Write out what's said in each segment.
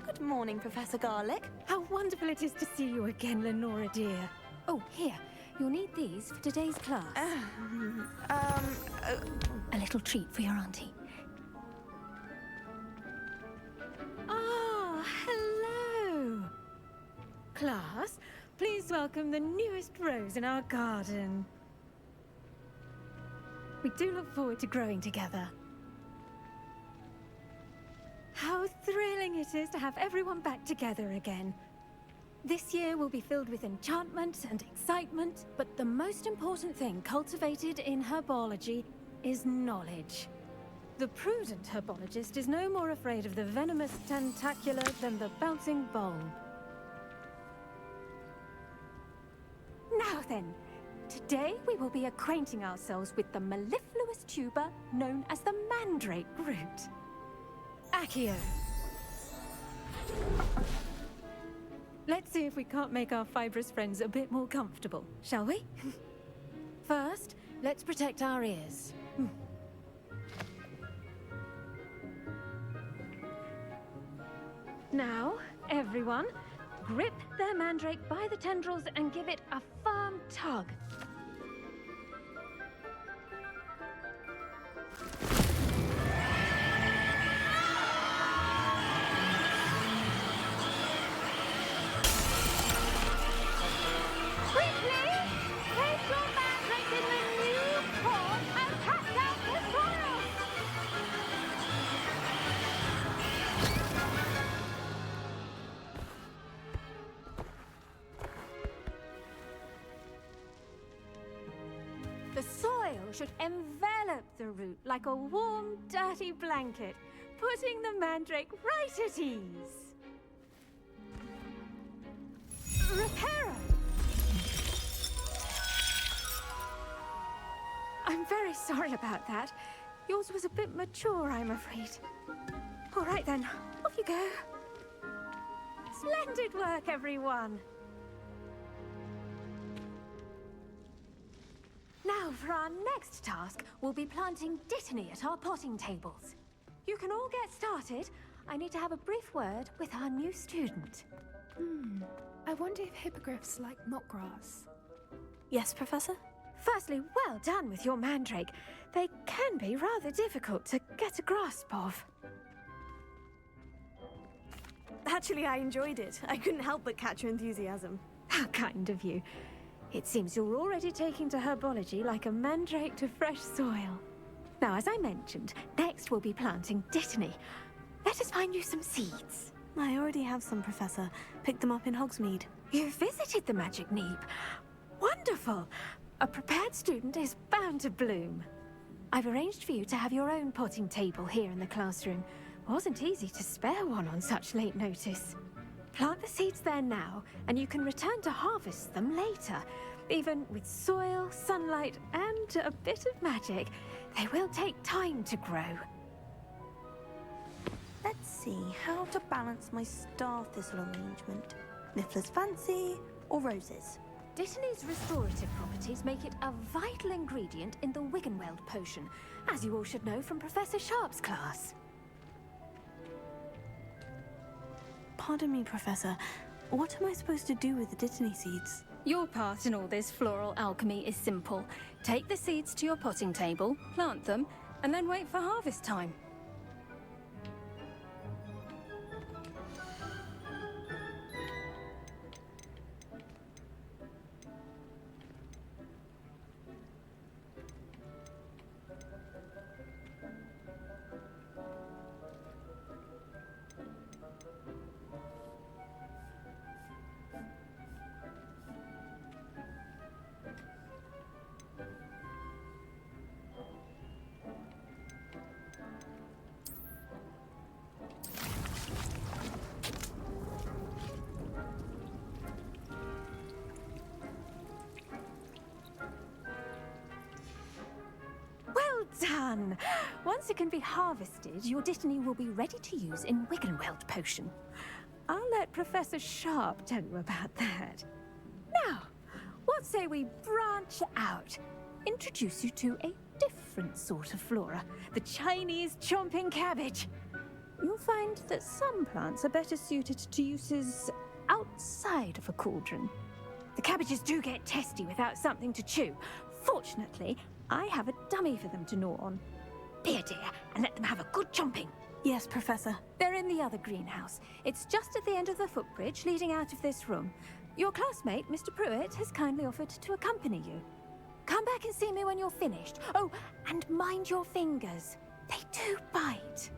Good morning, Professor Garlick. How wonderful it is to see you again, Lenora dear. Oh, here. You'll need these for today's class. A little treat for your auntie. Ah, hello. Class, please welcome the newest rose in our garden. We do look forward to growing together. How thrilling it is to have everyone back together again. This year will be filled with enchantment and excitement, but the most important thing cultivated in herbology is knowledge. The prudent herbologist is no more afraid of the venomous tentacular than the bouncing bulb. Now then, today we will be acquainting ourselves with the mellifluous tuber known as the mandrake root. Accio. Let's see if we can't make our fibrous friends a bit more comfortable, shall we? First, let's protect our ears. Now, everyone, grip their mandrake by the tendrils and give it a firm tug. The soil should envelop the root like a warm, dirty blanket, putting the mandrake right at ease. Reparo! I'm very sorry about that. Yours was a bit mature, I'm afraid. All right then, off you go. Splendid work, everyone! Now, for our next task, we'll be planting Dittany at our potting tables. You can all get started. I need to have a brief word with our new student. I wonder if hippogriffs like mock grass. Yes, Professor? Firstly, well done with your mandrake. They can be rather difficult to get a grasp of. Actually, I enjoyed it. I couldn't help but catch your enthusiasm. How kind of you. It seems you're already taking to herbology like a mandrake to fresh soil. Now, as I mentioned, next we'll be planting Dittany. Let us find you some seeds. I already have some, Professor. Picked them up in Hogsmeade. You visited the Magic Neep. Wonderful! A prepared student is bound to bloom. I've arranged for you to have your own potting table here in the classroom. Wasn't easy to spare one on such late notice. Plant the seeds there now, and you can return to harvest them later. Even with soil, sunlight, and a bit of magic, they will take time to grow. Let's see how to balance my star thistle arrangement. Niffler's Fancy or roses? Dittany's restorative properties make it a vital ingredient in the Wiggenweld potion, as you all should know from Professor Sharp's class. Pardon me, Professor. What am I supposed to do with the Dittany seeds? Your part in all this floral alchemy is simple. Take the seeds to your potting table, plant them, and then wait for harvest time. Done! Once it can be harvested, your Dittany will be ready to use in Wiggenweld potion. I'll let Professor Sharp tell you about that. Now, what say we branch out? Introduce you to a different sort of flora, the Chinese chomping cabbage. you'll find that some plants are better suited to uses outside of a cauldron. The cabbages do get testy without something to chew. Fortunately, I have a dummy for them to gnaw on. Be a dear and let them have a good chomping. Yes, Professor. They're in the other greenhouse. It's just at the end of the footbridge leading out of this room. Your classmate, Mr. Pruitt, has kindly offered to accompany you. Come back and see me when you're finished. Oh, and mind your fingers. They do bite.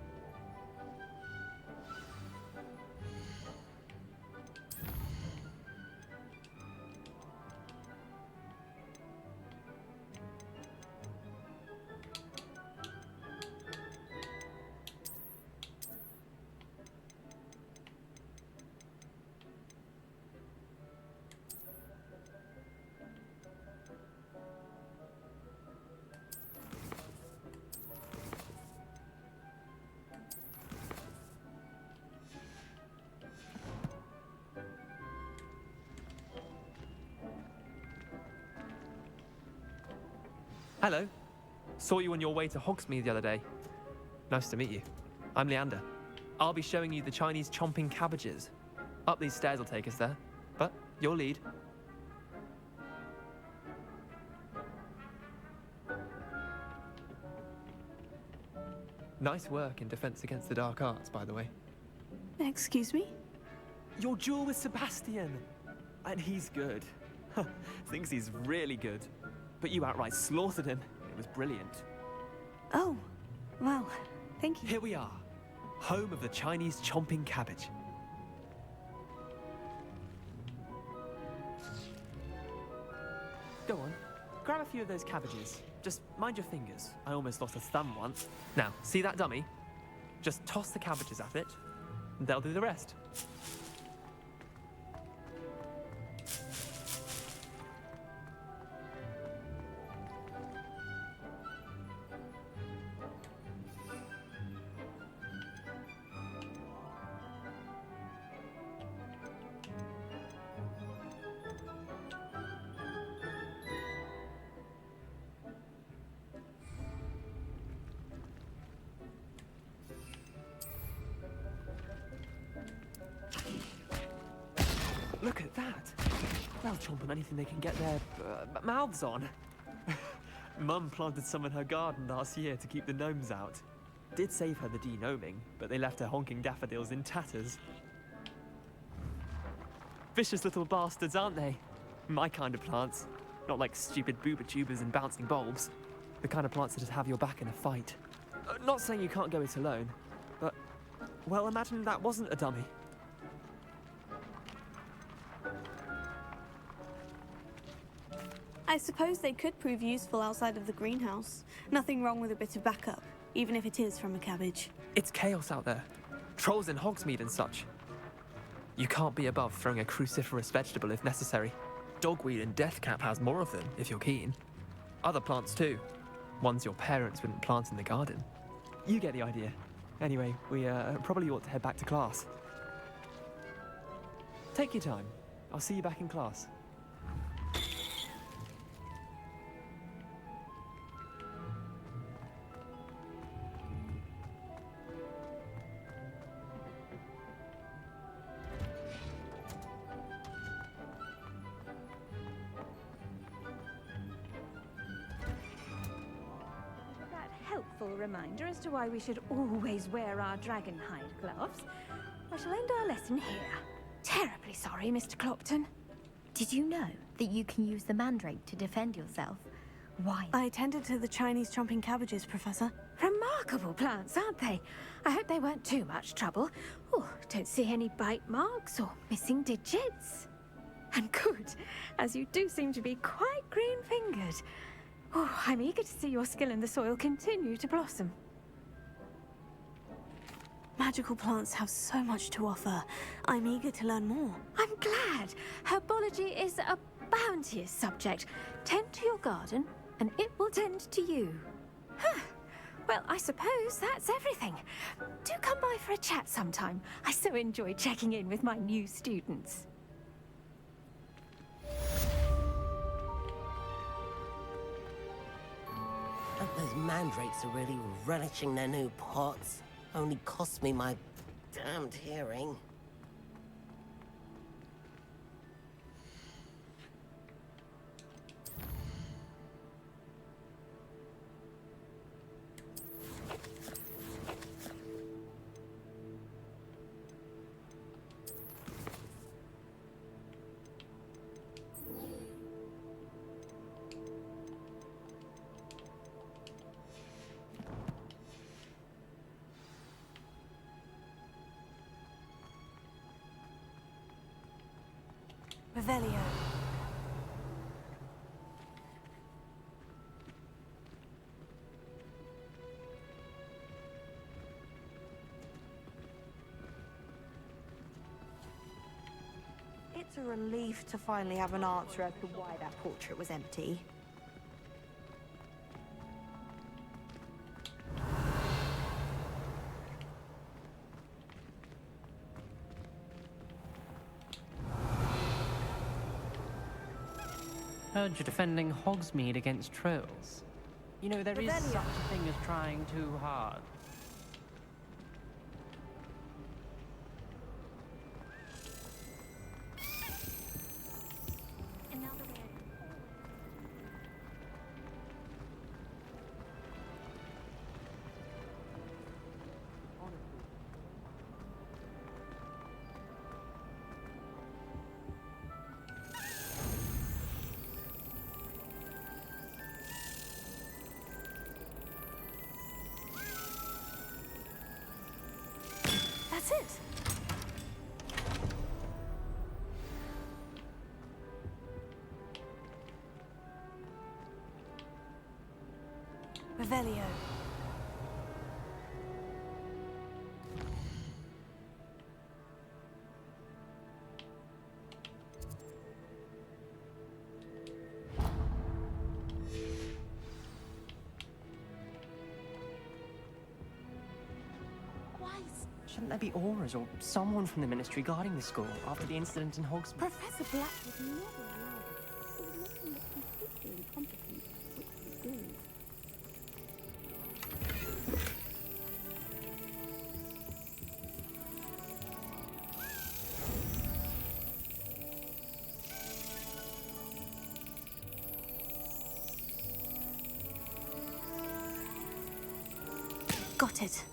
Hello. Saw you on your way to Hogsmeade the other day. Nice to meet you. I'm Leander. I'll be showing you the Chinese chomping cabbages. Up these stairs will take us there, but your lead. Nice work in Defense Against the Dark Arts, by the way. Excuse me? Your duel with Sebastian! And he's good. Thinks he's really good. But you outright slaughtered him. It was brilliant. Oh, well, thank you. Here we are, home of the Chinese chomping cabbage. Go on, grab a few of those cabbages. Just mind your fingers. I almost lost a thumb once. Now, see that dummy? Just toss the cabbages at it, and they'll do the rest. Look at that! They'll chomp on anything they can get their mouths on. Mum planted some in her garden last year to keep the gnomes out. Did save her the de-gnoming, but they left her honking daffodils in tatters. Vicious little bastards, aren't they? My kind of plants. Not like stupid booba tubers and bouncing bulbs. The kind of plants that just have your back in a fight. Not saying you can't go it alone, but... well, imagine that wasn't a dummy. I suppose they could prove useful outside of the greenhouse. Nothing wrong with a bit of backup, even if it is from a cabbage. It's chaos out there. Trolls in Hogsmeade and such. You can't be above throwing a cruciferous vegetable if necessary. Dogweed and deathcap has more of them, if you're keen. Other plants too. Ones your parents wouldn't plant in the garden. You get the idea. Anyway, we probably ought to head back to class. Take your time. I'll see you back in class. Helpful reminder as to why we should always wear our dragon hide gloves. I shall end our lesson here. Terribly sorry, Mr. Clopton. Did you know that you can use the mandrake to defend yourself? Why? I attended to the Chinese chomping cabbages, Professor. Remarkable plants, aren't they? I hope they weren't too much trouble. Oh, don't see any bite marks or missing digits. And good, as you do seem to be quite green-fingered. Oh, I'm eager to see your skill in the soil continue to blossom. Magical plants have so much to offer. I'm eager to learn more. I'm glad. Herbology is a bounteous subject. Tend to your garden, and it will tend to you. Huh. Well, I suppose that's everything. Do come by for a chat sometime. I so enjoy checking in with my new students. Those mandrakes are really relishing their new pots. Only cost me my damned hearing. Revelio. It's a relief to finally have an answer as to why that portrait was empty. Heard you're defending Hogsmeade against trolls. You know, there is Revelio. such a thing as trying too hard. That's it. Revelio. Shouldn't there be auras or someone from the Ministry guarding the school after the incident in Hogsmeade? Professor Black was never allowed. He was nothing but completely incompetent, which was good. Got it.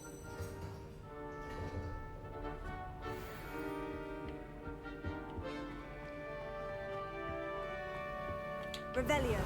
Revelio.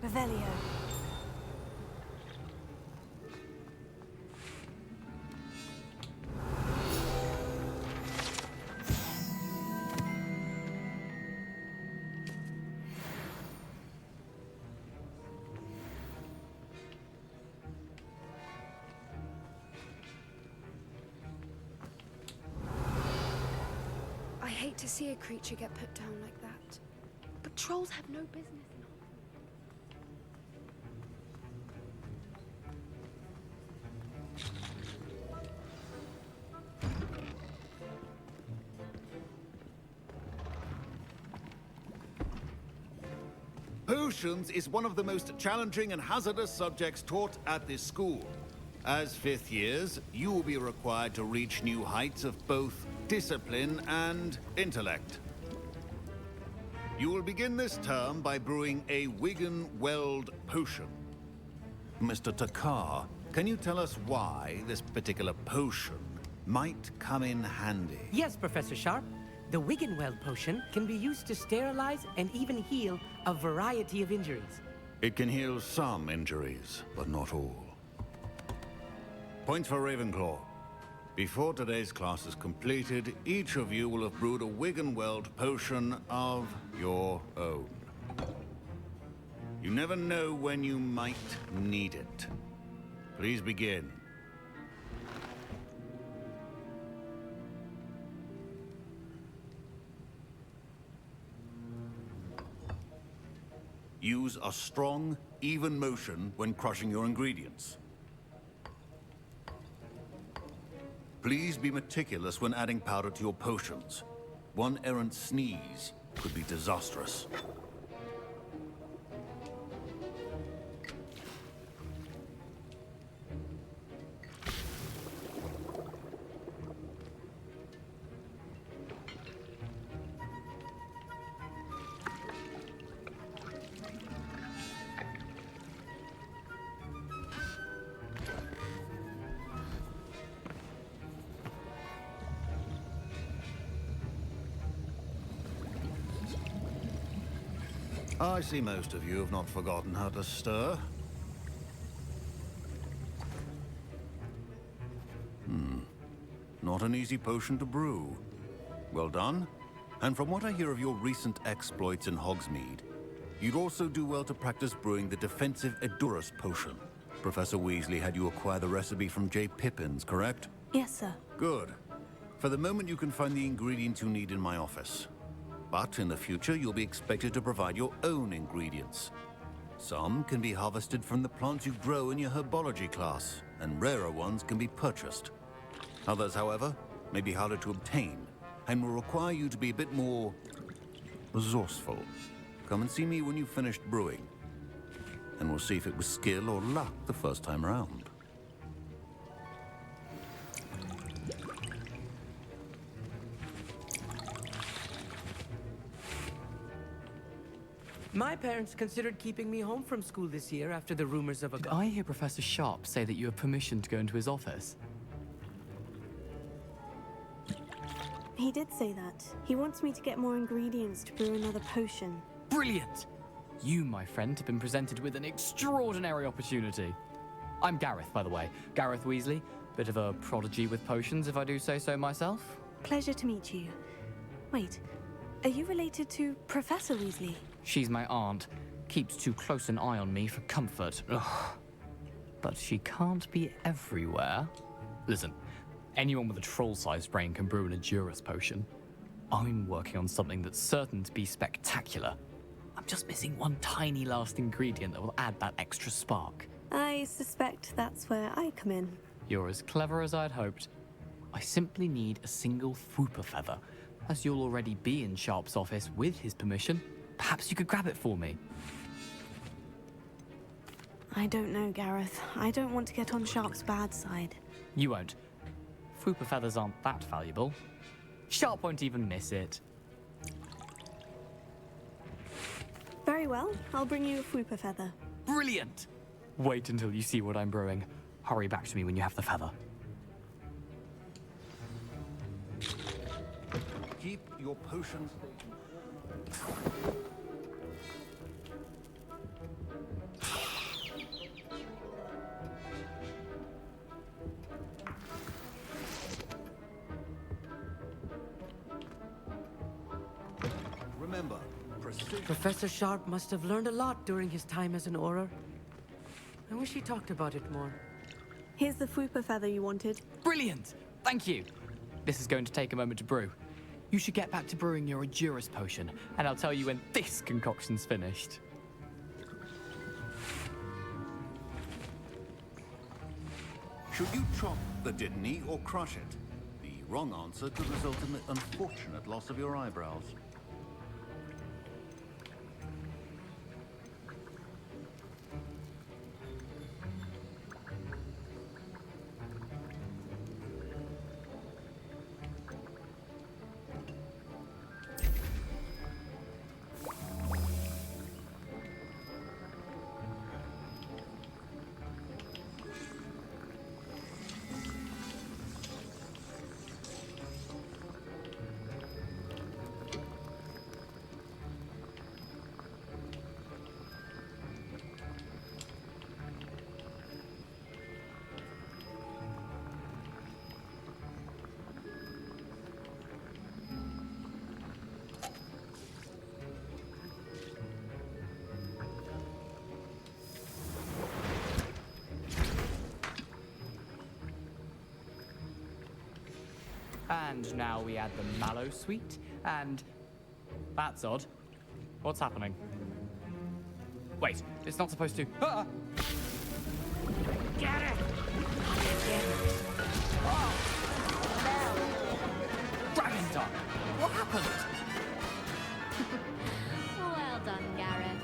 Revelio. I hate to see a creature get put down like that. But trolls have no business in Potions is one of the most challenging and hazardous subjects taught at this school. As fifth years, you will be required to reach new heights of both discipline and intellect. You will begin this term by brewing a Wigan-Weld potion. Mr. Takar, can you tell us why this particular potion might come in handy? Yes, Professor Sharp. The Wiggenweld potion can be used to sterilize and even heal a variety of injuries. It can heal some injuries, but not all. Points for Ravenclaw. Before today's class is completed, each of you will have brewed a Wiggenweld potion of your own. You never know when you might need it. Please begin. Use a strong, even motion when crushing your ingredients. Please be meticulous when adding powder to your potions. One errant sneeze could be disastrous. I see most of you have not forgotten how to stir. Not an easy potion to brew. Well done. And from what I hear of your recent exploits in Hogsmeade, you'd also do well to practice brewing the defensive Edurus potion. Professor Weasley had you acquire the recipe from J. Pippin's, correct? Yes, sir. Good. For the moment, you can find the ingredients you need in my office. But in the future, you'll be expected to provide your own ingredients. Some can be harvested from the plants you grow in your herbology class, and rarer ones can be purchased. Others, however, may be harder to obtain, and will require you to be a bit more resourceful. Come and see me when you've finished brewing, and we'll see if it was skill or luck the first time around. My parents considered keeping me home from school this year after the rumors of a... Did I hear Professor Sharp say that you have permission to go into his office? He did say that. He wants me to get more ingredients to brew another potion. Brilliant! You, my friend, have been presented with an extraordinary opportunity. I'm Gareth, by the way. Gareth Weasley. Bit of a prodigy with potions, if I do say so myself. Pleasure to meet you. Wait, are you related to Professor Weasley? She's my aunt. Keeps too close an eye on me for comfort. Ugh. But she can't be everywhere. Listen, anyone with a troll-sized brain can brew an Edurus potion. I'm working on something that's certain to be spectacular. I'm just missing one tiny last ingredient that will add that extra spark. I suspect that's where I come in. You're as clever as I'd hoped. I simply need a single Fwooper feather. As you'll already be in Sharp's office with his permission, perhaps you could grab it for me. I don't know, Gareth. I don't want to get on Sharp's bad side. You won't. Fwooper feathers aren't that valuable. Sharp won't even miss it. Very well. I'll bring you a Fwooper feather. Brilliant! Wait until you see what I'm brewing. Hurry back to me when you have the feather. Keep your potions. Remember, precision. Professor Sharp must have learned a lot during his time as an Auror. I wish he talked about it more. Here's the Fwooper feather you wanted. Brilliant! Thank you. This is going to take a moment to brew. You should get back to brewing your Edurus potion, and I'll tell you when this concoction's finished. Should you chop the Didney or crush it? The wrong answer could result in the unfortunate loss of your eyebrows. And now we add the mallow sweet, and... That's odd. What's happening? Wait, it's not supposed to... Ah! Get it! Dragon Dog! What happened? Well done, Gareth.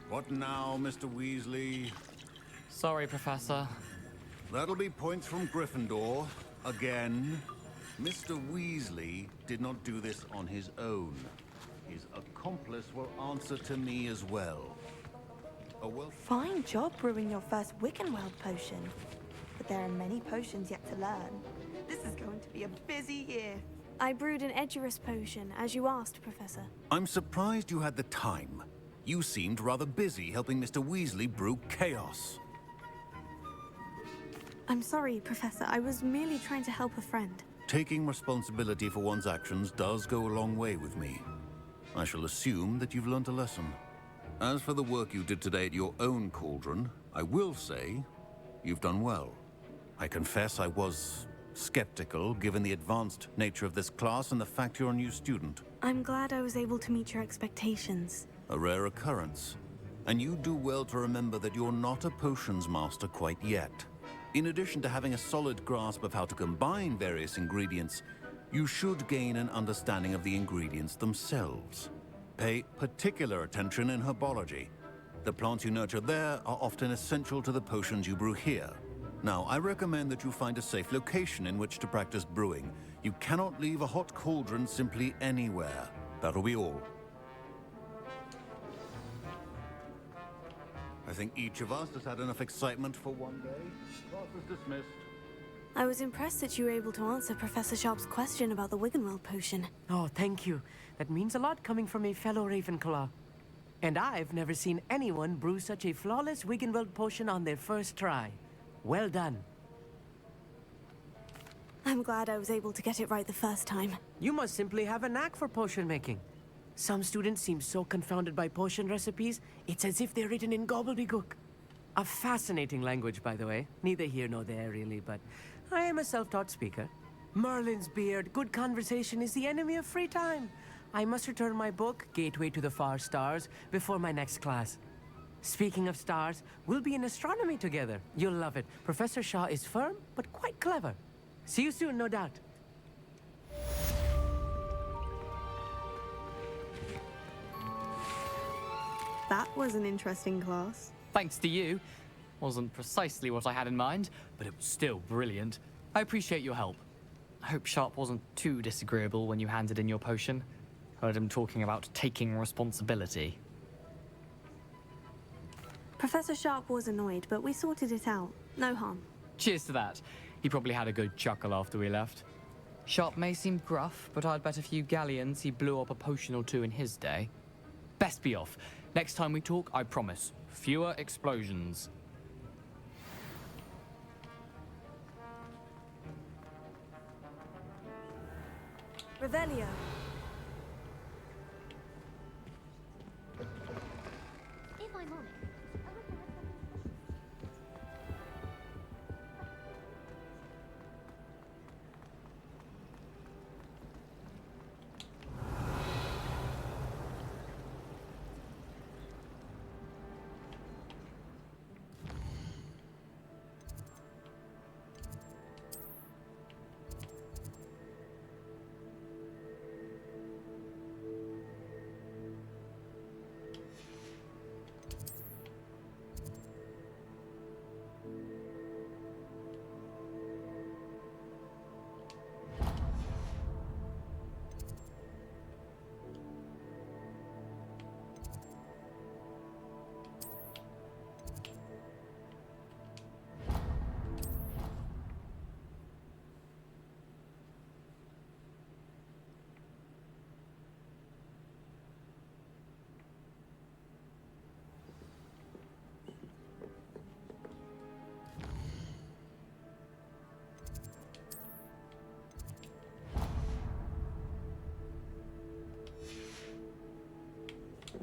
What now, Mr. Weasley? Sorry, Professor. That'll be points from Gryffindor. Again. Mr. Weasley did not do this on his own. His accomplice will answer to me as well. Fine job brewing your first Wiggenweld potion. But there are many potions yet to learn. This is going to be a busy year. I brewed an Edurus potion, as you asked, Professor. I'm surprised you had the time. You seemed rather busy helping Mr. Weasley brew chaos. I'm sorry, Professor. I was merely trying to help a friend. Taking responsibility for one's actions does go a long way with me. I shall assume that you've learnt a lesson. As for the work you did today at your own cauldron, I will say you've done well. I confess I was skeptical, given the advanced nature of this class and the fact you're a new student. I'm glad I was able to meet your expectations. A rare occurrence. And you do well to remember that you're not a potions master quite yet. In addition to having a solid grasp of how to combine various ingredients, you should gain an understanding of the ingredients themselves. Pay particular attention in herbology. The plants you nurture there are often essential to the potions you brew here. Now, I recommend that you find a safe location in which to practice brewing. You cannot leave a hot cauldron simply anywhere. That'll be all. I think each of us has had enough excitement for one day. Class is dismissed. I was impressed that you were able to answer Professor Sharp's question about the Wiggenweld potion. Oh, thank you. That means a lot coming from a fellow Ravenclaw. And I've never seen anyone brew such a flawless Wiggenweld potion on their first try. Well done. I'm glad I was able to get it right the first time. You must simply have a knack for potion making. Some students seem so confounded by potion recipes, it's as if they're written in gobbledygook. A fascinating language, by the way. Neither here nor there, really, but I am a self-taught speaker. Merlin's beard, good conversation is the enemy of free time. I must return my book, Gateway to the Far Stars, before my next class. Speaking of stars, we'll be in astronomy together. You'll love it. Professor Shaw is firm, but quite clever. See you soon, no doubt. That was an interesting class. Thanks to you. Wasn't precisely what I had in mind, but it was still brilliant. I appreciate your help. I hope Sharp wasn't too disagreeable when you handed in your potion. Heard him talking about taking responsibility. Professor Sharp was annoyed, but we sorted it out. No harm. Cheers to that. He probably had a good chuckle after we left. Sharp may seem gruff, but I'd bet a few galleons he blew up a potion or two in his day. Best be off. Next time we talk, I promise, fewer explosions. Revelio. If I'm honest,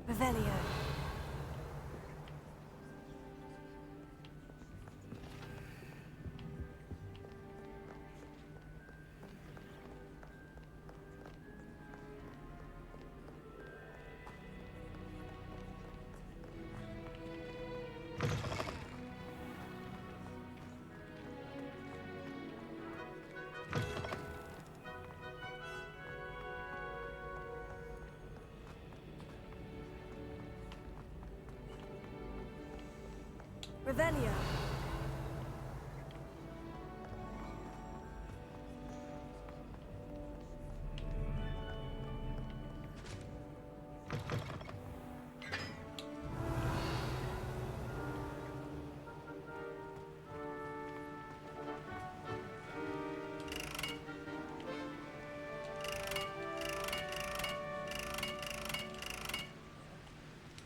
Revelio. Revelio.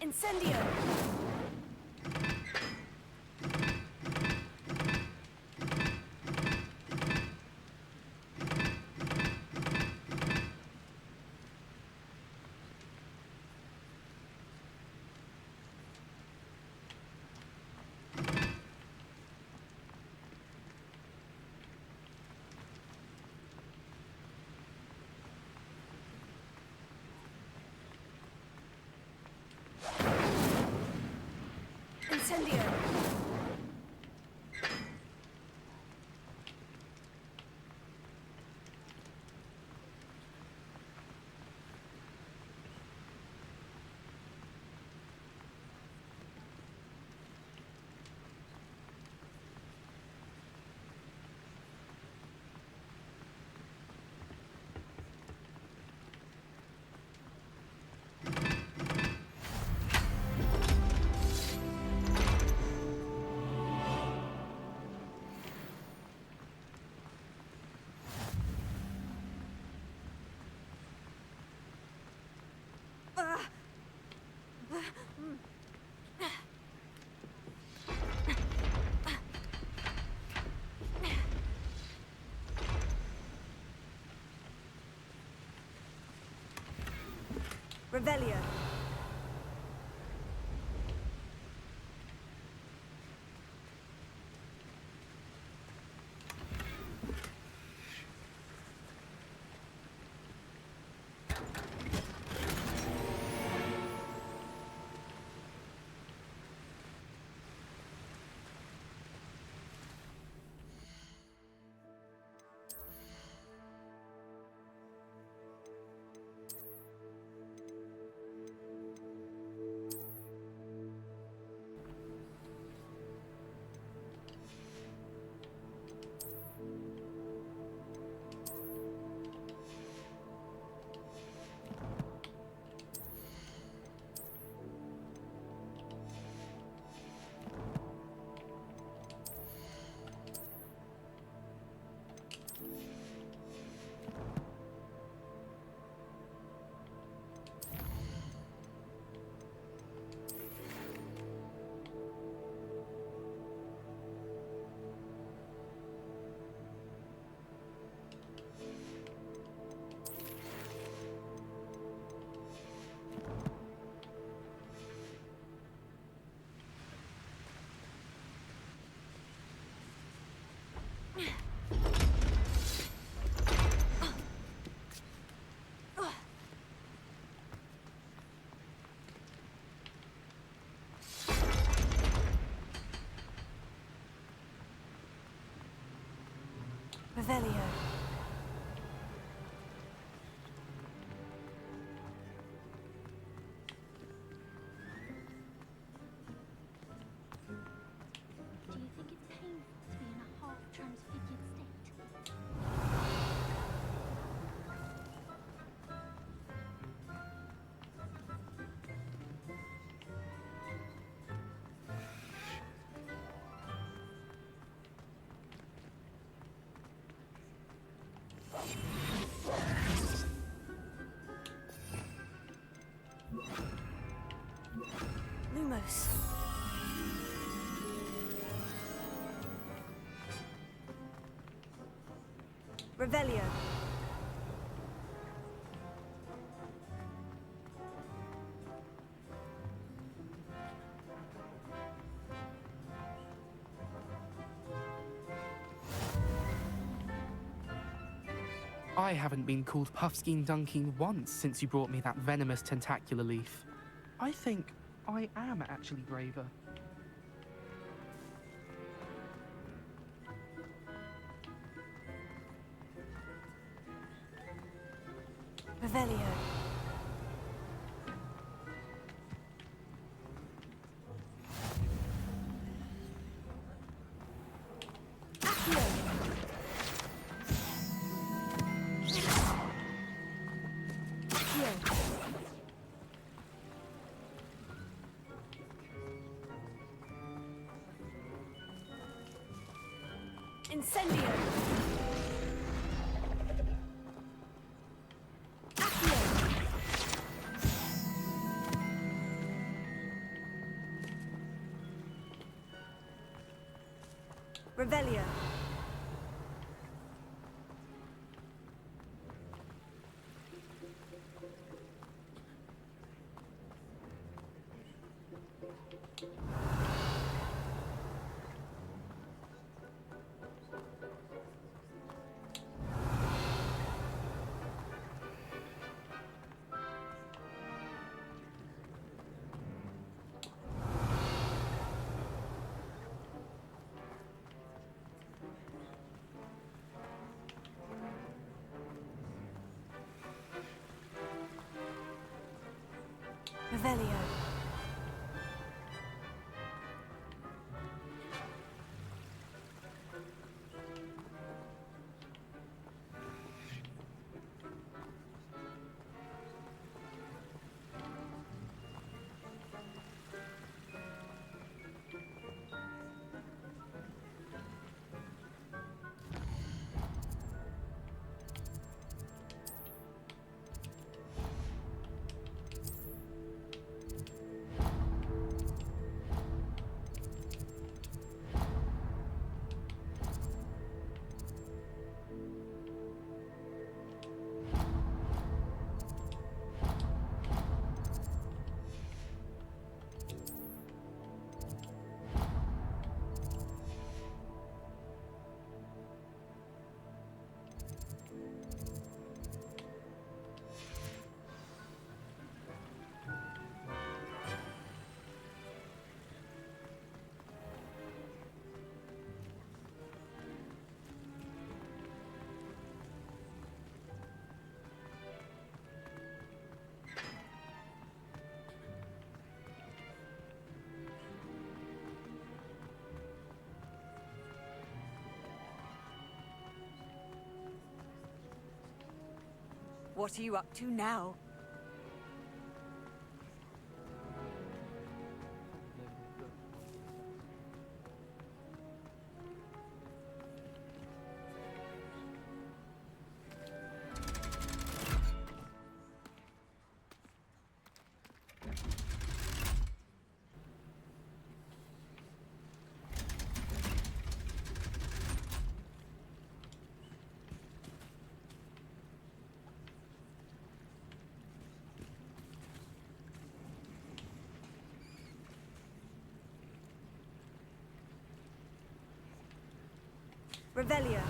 Incendio! Incendio! Revelio. Revelio. Do you think it's painful to be in a half-transfigured state? Lumos. Revelio. I haven't been called Puffskein Dunking once since you brought me that venomous tentacular leaf. I think I am actually braver. Revelio. Incendio! Revelio. Revelio. What are you up to now? Revelio.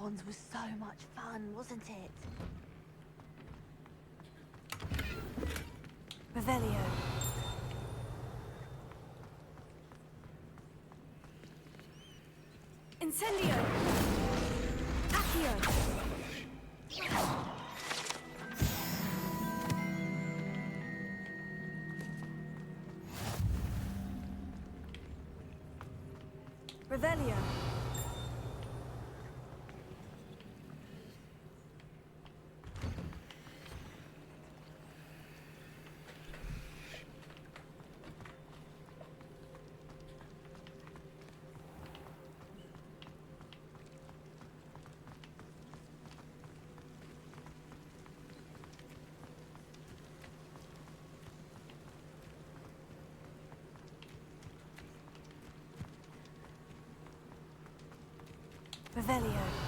wands was so much fun, wasn't it? Revelio. Incendio. Accio. Revelio. Revelio.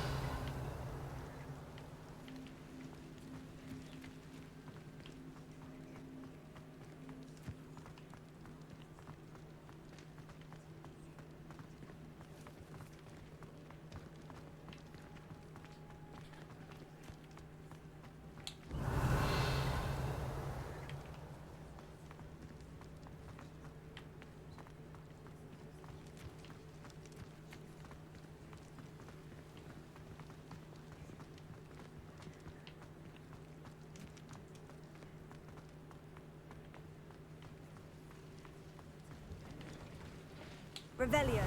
Revelio.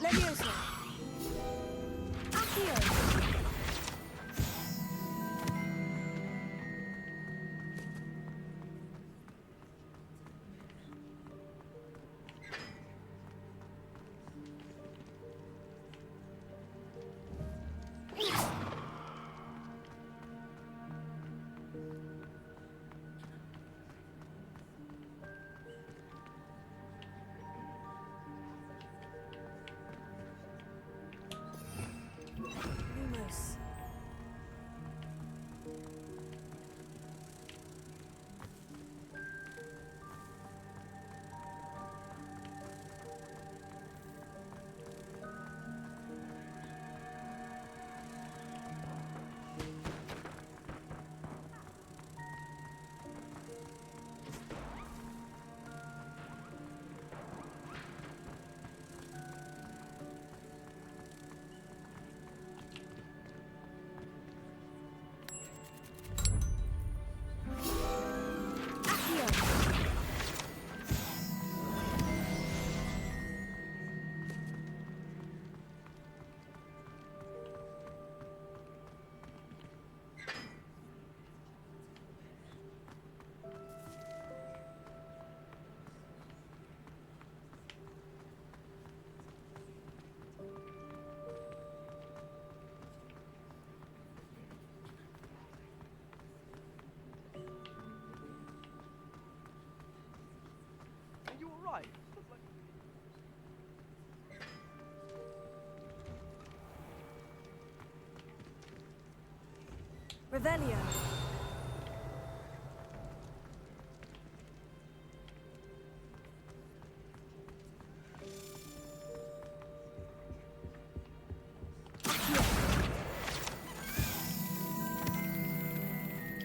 Leviosa. Accio. Lumos. Are you alright? Revelio.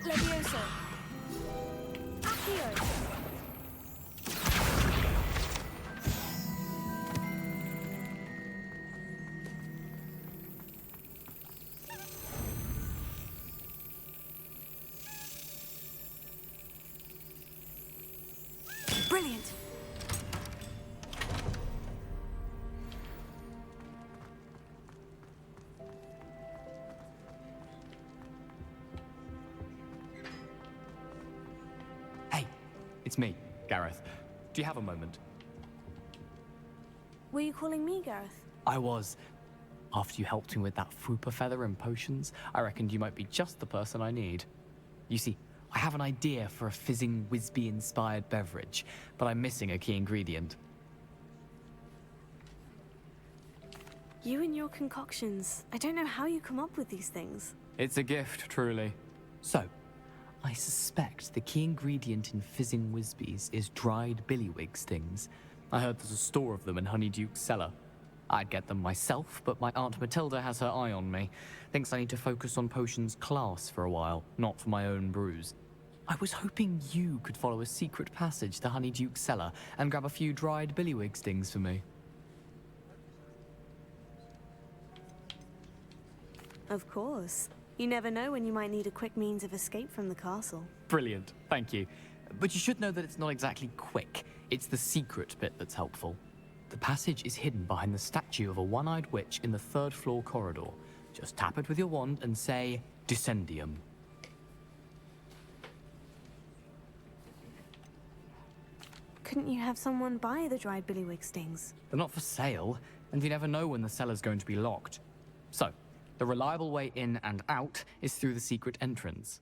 Leviosa. Accio. Brilliant. Hey, it's me, Gareth. Do you have a moment? Were you calling me Gareth? I was. After you helped me with that Fupa feather and potions, I reckoned you might be just the person I need. You see, I have an idea for a fizzing Whizbee-inspired beverage, but I'm missing a key ingredient. You and your concoctions. I don't know how you come up with these things. It's a gift, truly. So, I suspect the key ingredient in fizzing Whizbees is dried billywig stings. I heard there's a store of them in Honeyduke's cellar. I'd get them myself, but my Aunt Matilda has her eye on me. Thinks I need to focus on potions class for a while, not for my own brews. I was hoping you could follow a secret passage to Honeyduke's cellar and grab a few dried billywig stings for me. Of course. You never know when you might need a quick means of escape from the castle. Brilliant, thank you. But you should know that it's not exactly quick. It's the secret bit that's helpful. The passage is hidden behind the statue of a one-eyed witch in the third-floor corridor. Just tap it with your wand and say, Descendium. Couldn't you have someone buy the dried billywig stings? They're not for sale, and you never know when the cellar's going to be locked. So, the reliable way in and out is through the secret entrance.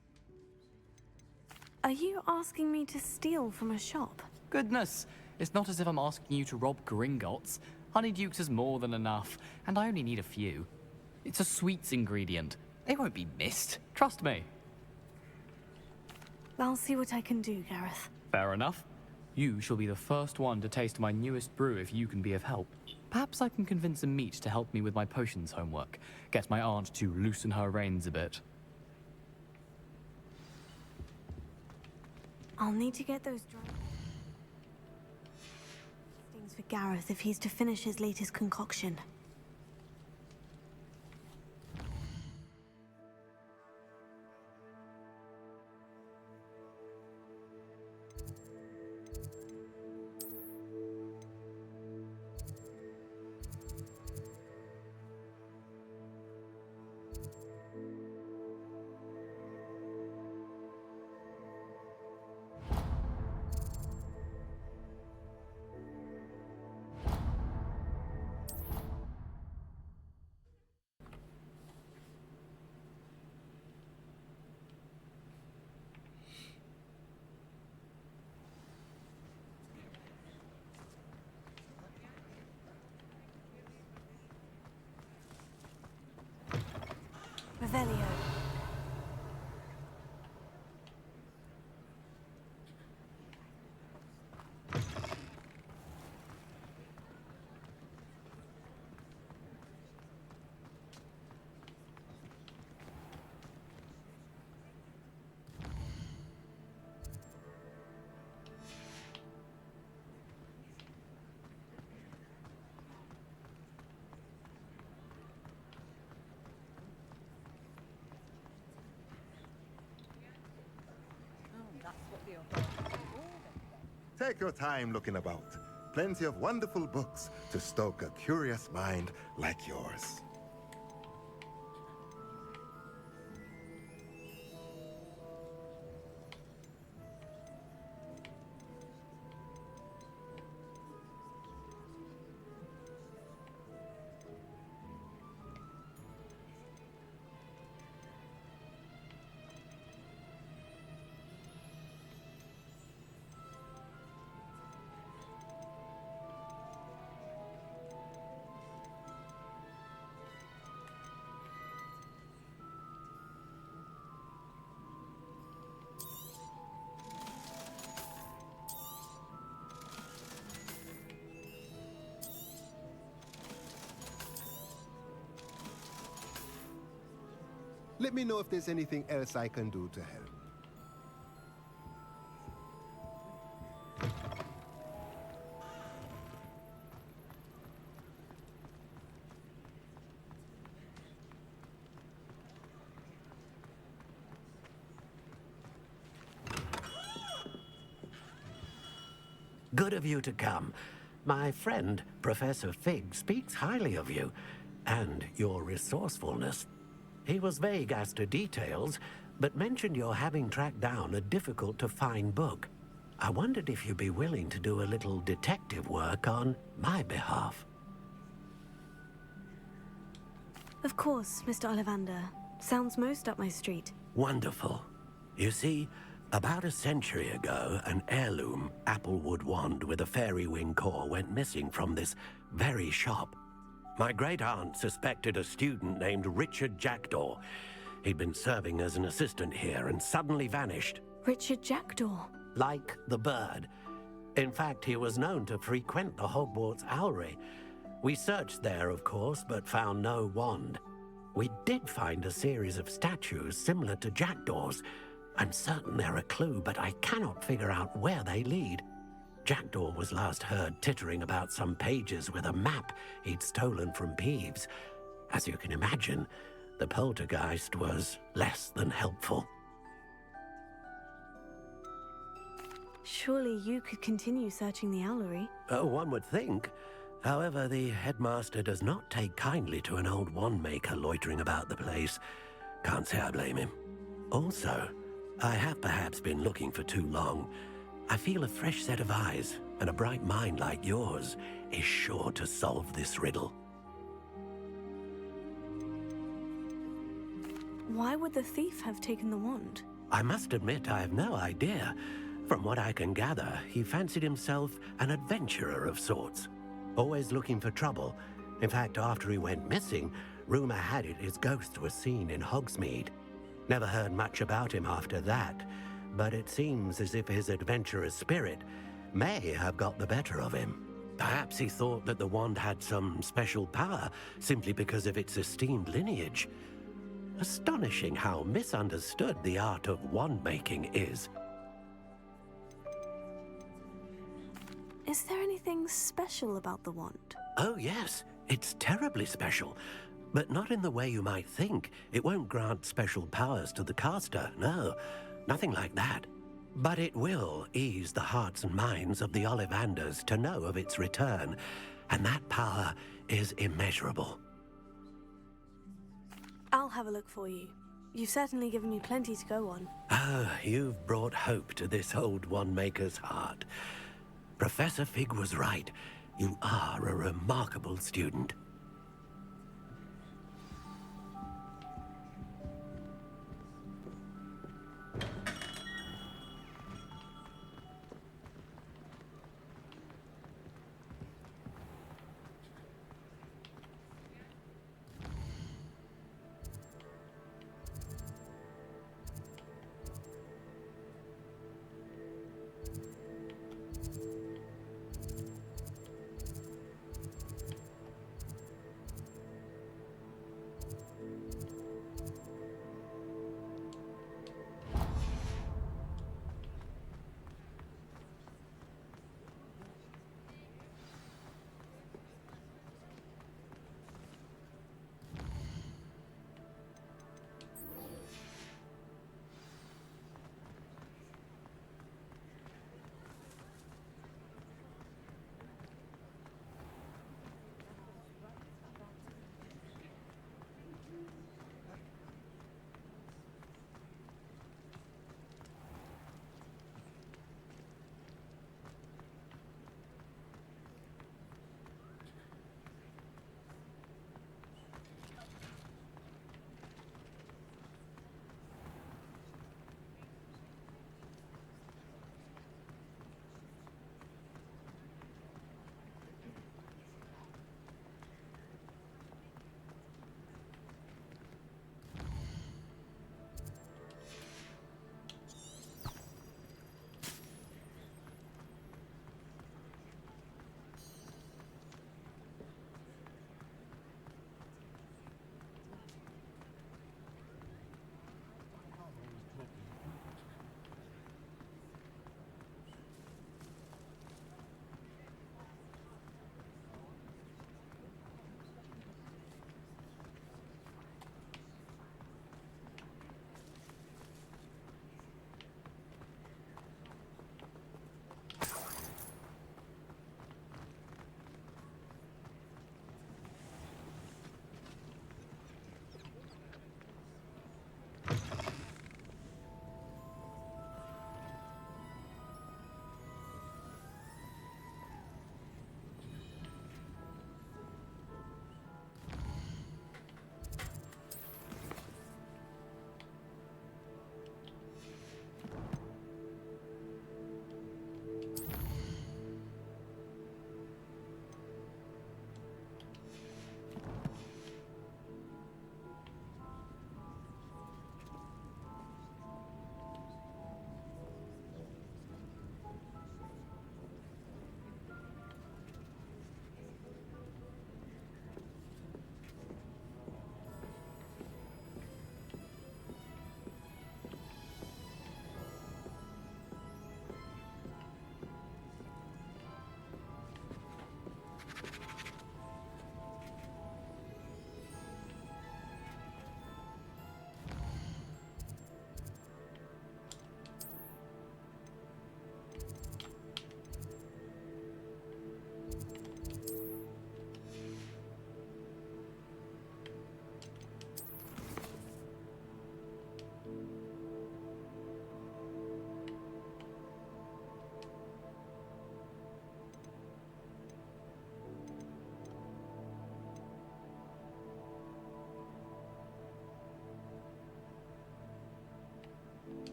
Are you asking me to steal from a shop? Goodness, it's not as if I'm asking you to rob Gringotts. Honeyduke's is more than enough, and I only need a few. It's a sweets ingredient. They won't be missed, trust me. I'll see what I can do, Gareth. Fair enough. You shall be the first one to taste my newest brew if you can be of help. Perhaps I can convince a meat to help me with my potions homework. Get my aunt to loosen her reins a bit. I'll need to get those dried stings for Gareth if he's to finish his latest concoction. Revelio. Take your time looking about. Plenty of wonderful books to stoke a curious mind like yours. Let me know if there's anything else I can do to help. Good of you to come. My friend, Professor Fig, speaks highly of you and your resourcefulness. He was vague as to details, but mentioned your having tracked down a difficult-to-find book. I wondered if you'd be willing to do a little detective work on my behalf. Of course, Mr. Ollivander. Sounds most up my street. Wonderful. You see, About a century ago, an heirloom applewood wand with a fairy wing core went missing from this very shop. My great-aunt suspected a student named Richard Jackdaw. He'd been serving as an assistant here and suddenly vanished. Richard Jackdaw? Like the bird. In fact, he was known to frequent the Hogwarts Owlery. We searched there, of course, but found no wand. We did find a series of statues similar to Jackdaw's. I'm certain they're a clue, but I cannot figure out where they lead. Jackdaw was last heard tittering about some pages with a map he'd stolen from Peeves. As you can imagine, the poltergeist was less than helpful. Surely you could continue searching the owlery. One would think. However, the headmaster does not take kindly to an old wand maker loitering about the place. Can't say I blame him. Also, I have perhaps been looking for too long. I feel a fresh set of eyes, and a bright mind like yours is sure to solve this riddle. Why would the thief have taken the wand? I must admit I have no idea. From what I can gather, he fancied himself an adventurer of sorts. Always looking for trouble. In fact, after he went missing, rumor had it his ghost was seen in Hogsmeade. Never heard much about him after that, but it seems as if his adventurous spirit may have got the better of him. Perhaps he thought that the wand had some special power simply because of its esteemed lineage. Astonishing how misunderstood the art of wand making is. Is there anything special about the wand? Oh yes, it's terribly special. But not in the way you might think. It won't grant special powers to the caster, no. Nothing like that. But it will ease the hearts and minds of the Ollivanders to know of its return. And that power is immeasurable. I'll have a look for you. You've certainly given me plenty to go on. Oh, you've brought hope to this old wand-maker's heart. Professor Fig was right. You are a remarkable student.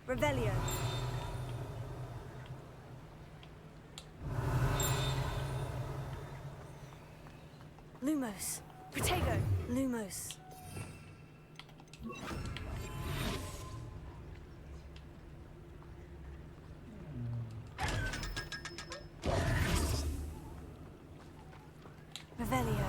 Revelio. Lumos. Protego. Lumos. Revelio.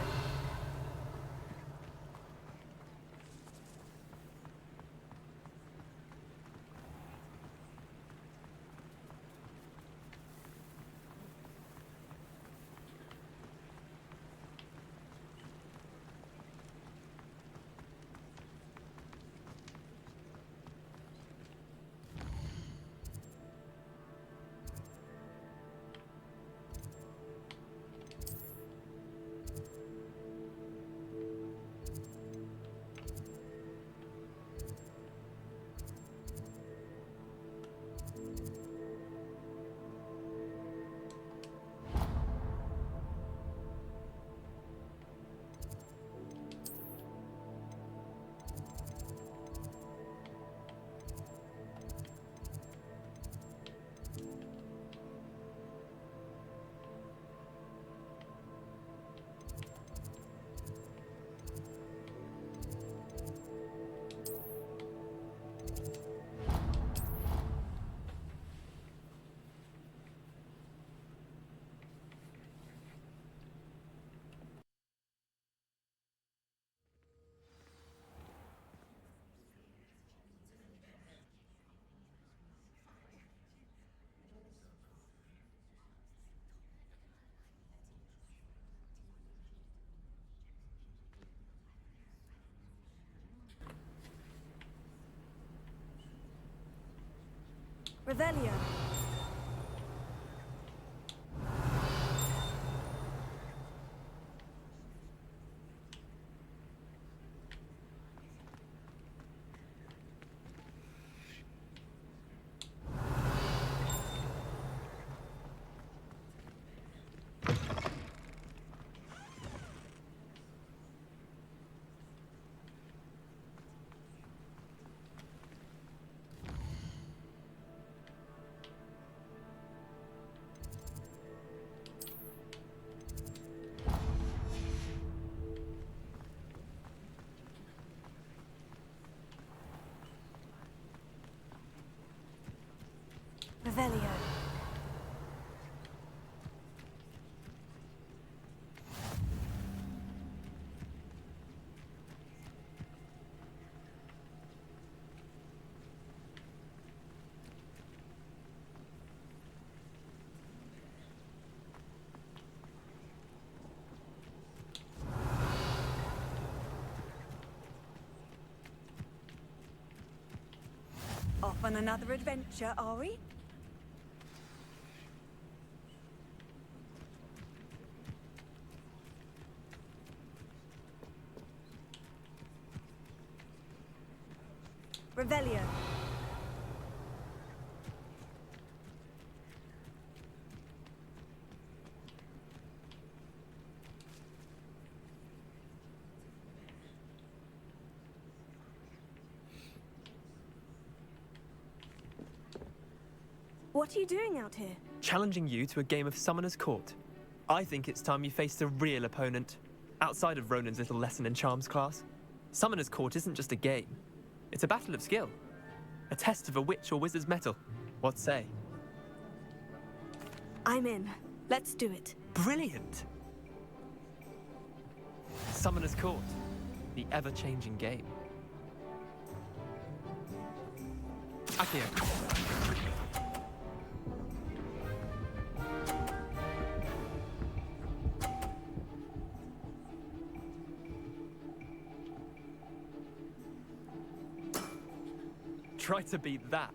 Revelio. Revelio. Off on another adventure, are we? Revelio. What are you doing out here? Challenging you to a game of Summoner's Court. I think it's time you faced a real opponent, outside of Ronan's little lesson in charms class. Summoner's Court isn't just a game. It's a battle of skill. A test of a witch or wizard's mettle. What say? I'm in. Let's do it. Brilliant! Summoner's Court. The ever-changing game. Accio. Try to beat that.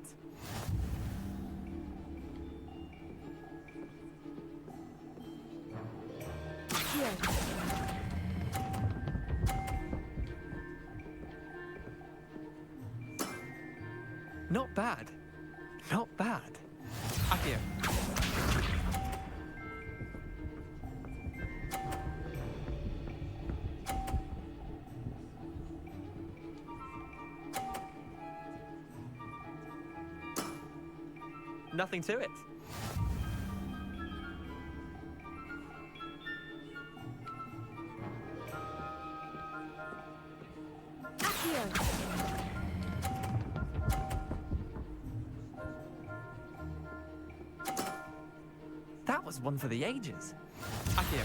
Not bad. Not bad. Accio. Nothing to it. That was one for the ages. Accio.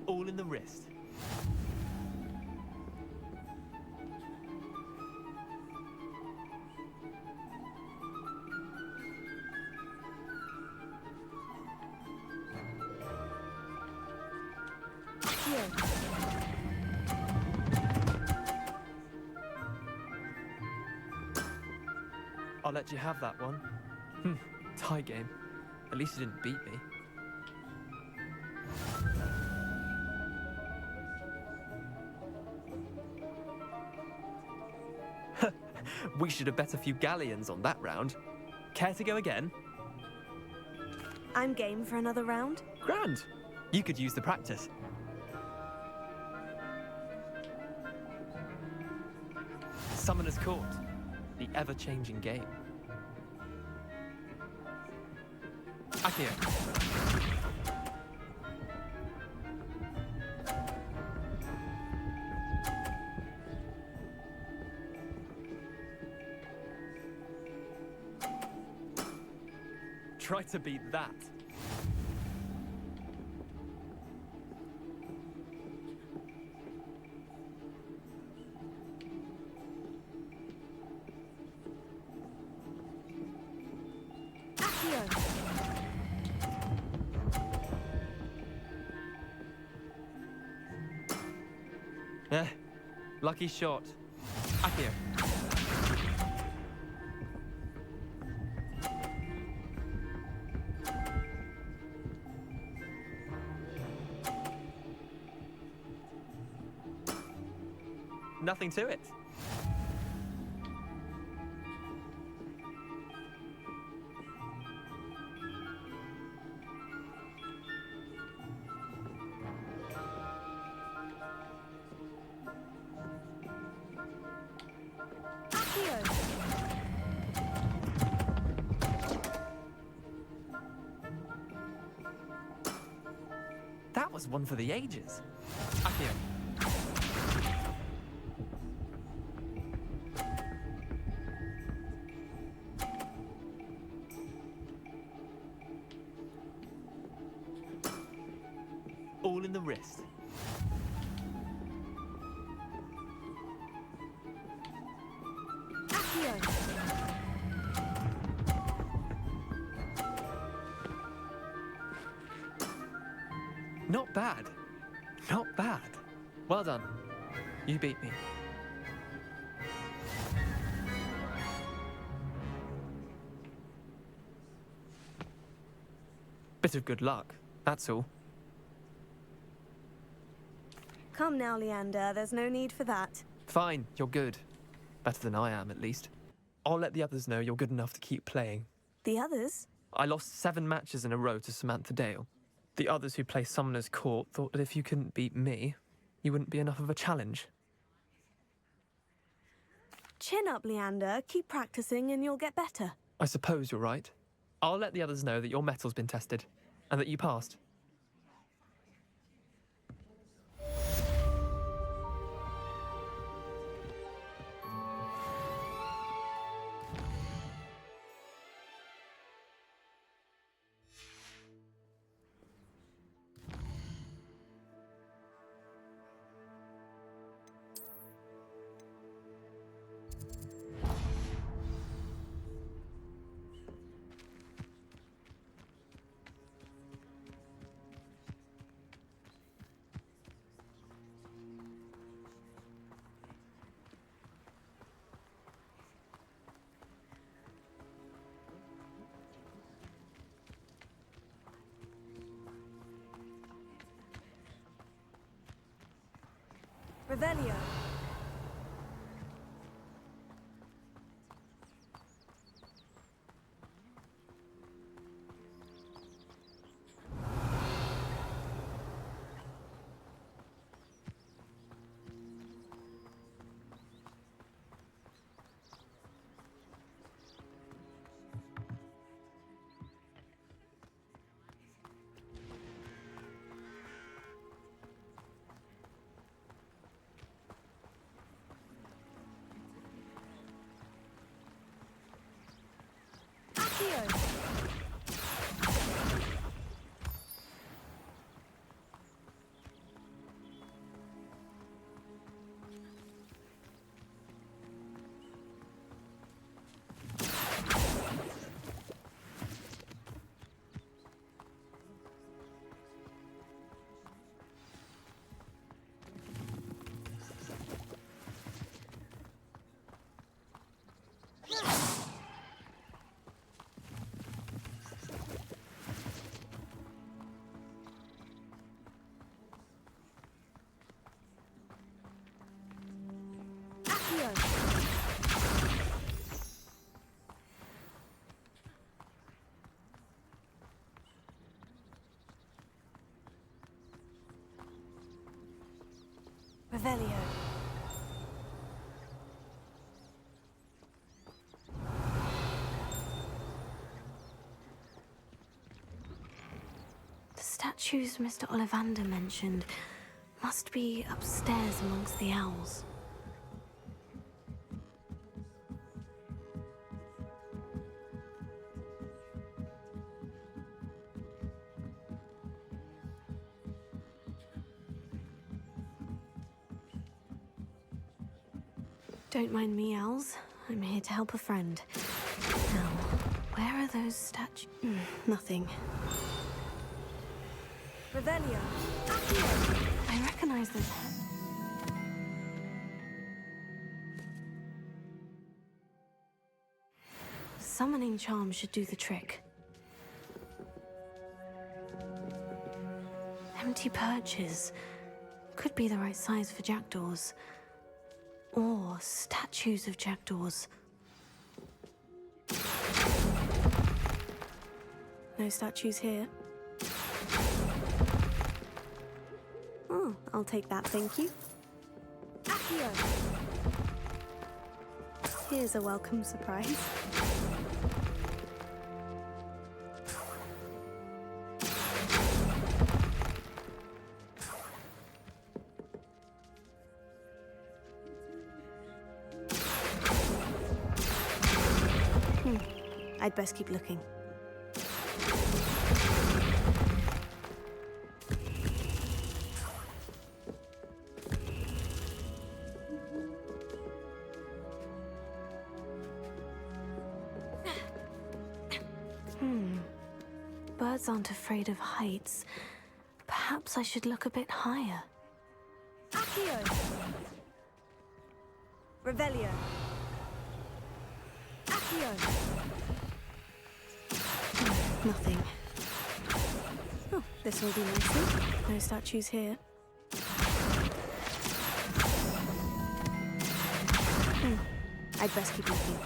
All in the wrist. I'll let you have that one. Tie game. At least you didn't beat me. We should have bet a few galleons on that round. Care to go again? I'm game for another round. Grand. You could use the practice. Summoner's Court. The ever-changing game. Accio. Try to beat that. Lucky shot. Accio. Nothing to it. That was one for the ages. Accio. All in the wrist. Not bad. Not bad. Well done. You beat me. Bit of good luck, that's all. Come now, Leander. There's no need for that. Fine, you're good. Better than I am, at least. I'll let the others know you're good enough to keep playing. The others? I lost 7 matches in a row to Samantha Dale. The others who play Summoner's Court thought that if you couldn't beat me, you wouldn't be enough of a challenge. Chin up, Leander. Keep practicing and you'll get better. I suppose you're right. I'll let the others know that your metal's been tested, and that you passed. Revelio. Revelio. The statues Mr. Ollivander mentioned must be upstairs amongst the owls. Don't mind me, owls. I'm here to help a friend. Now, where are those statues? Nothing. Revelio. I recognize this. Summoning charm should do the trick. Empty perches. Could be the right size for jackdaws. Or statues of jackdaws. No statues here. Oh, I'll take that, thank you. Accio! Here's a welcome surprise. I'd best keep looking. Birds aren't afraid of heights. Perhaps I should look a bit higher. Accio! Revelio. Accio! Nothing. Oh, this will do nicely. No statues here. I'd best keep looking.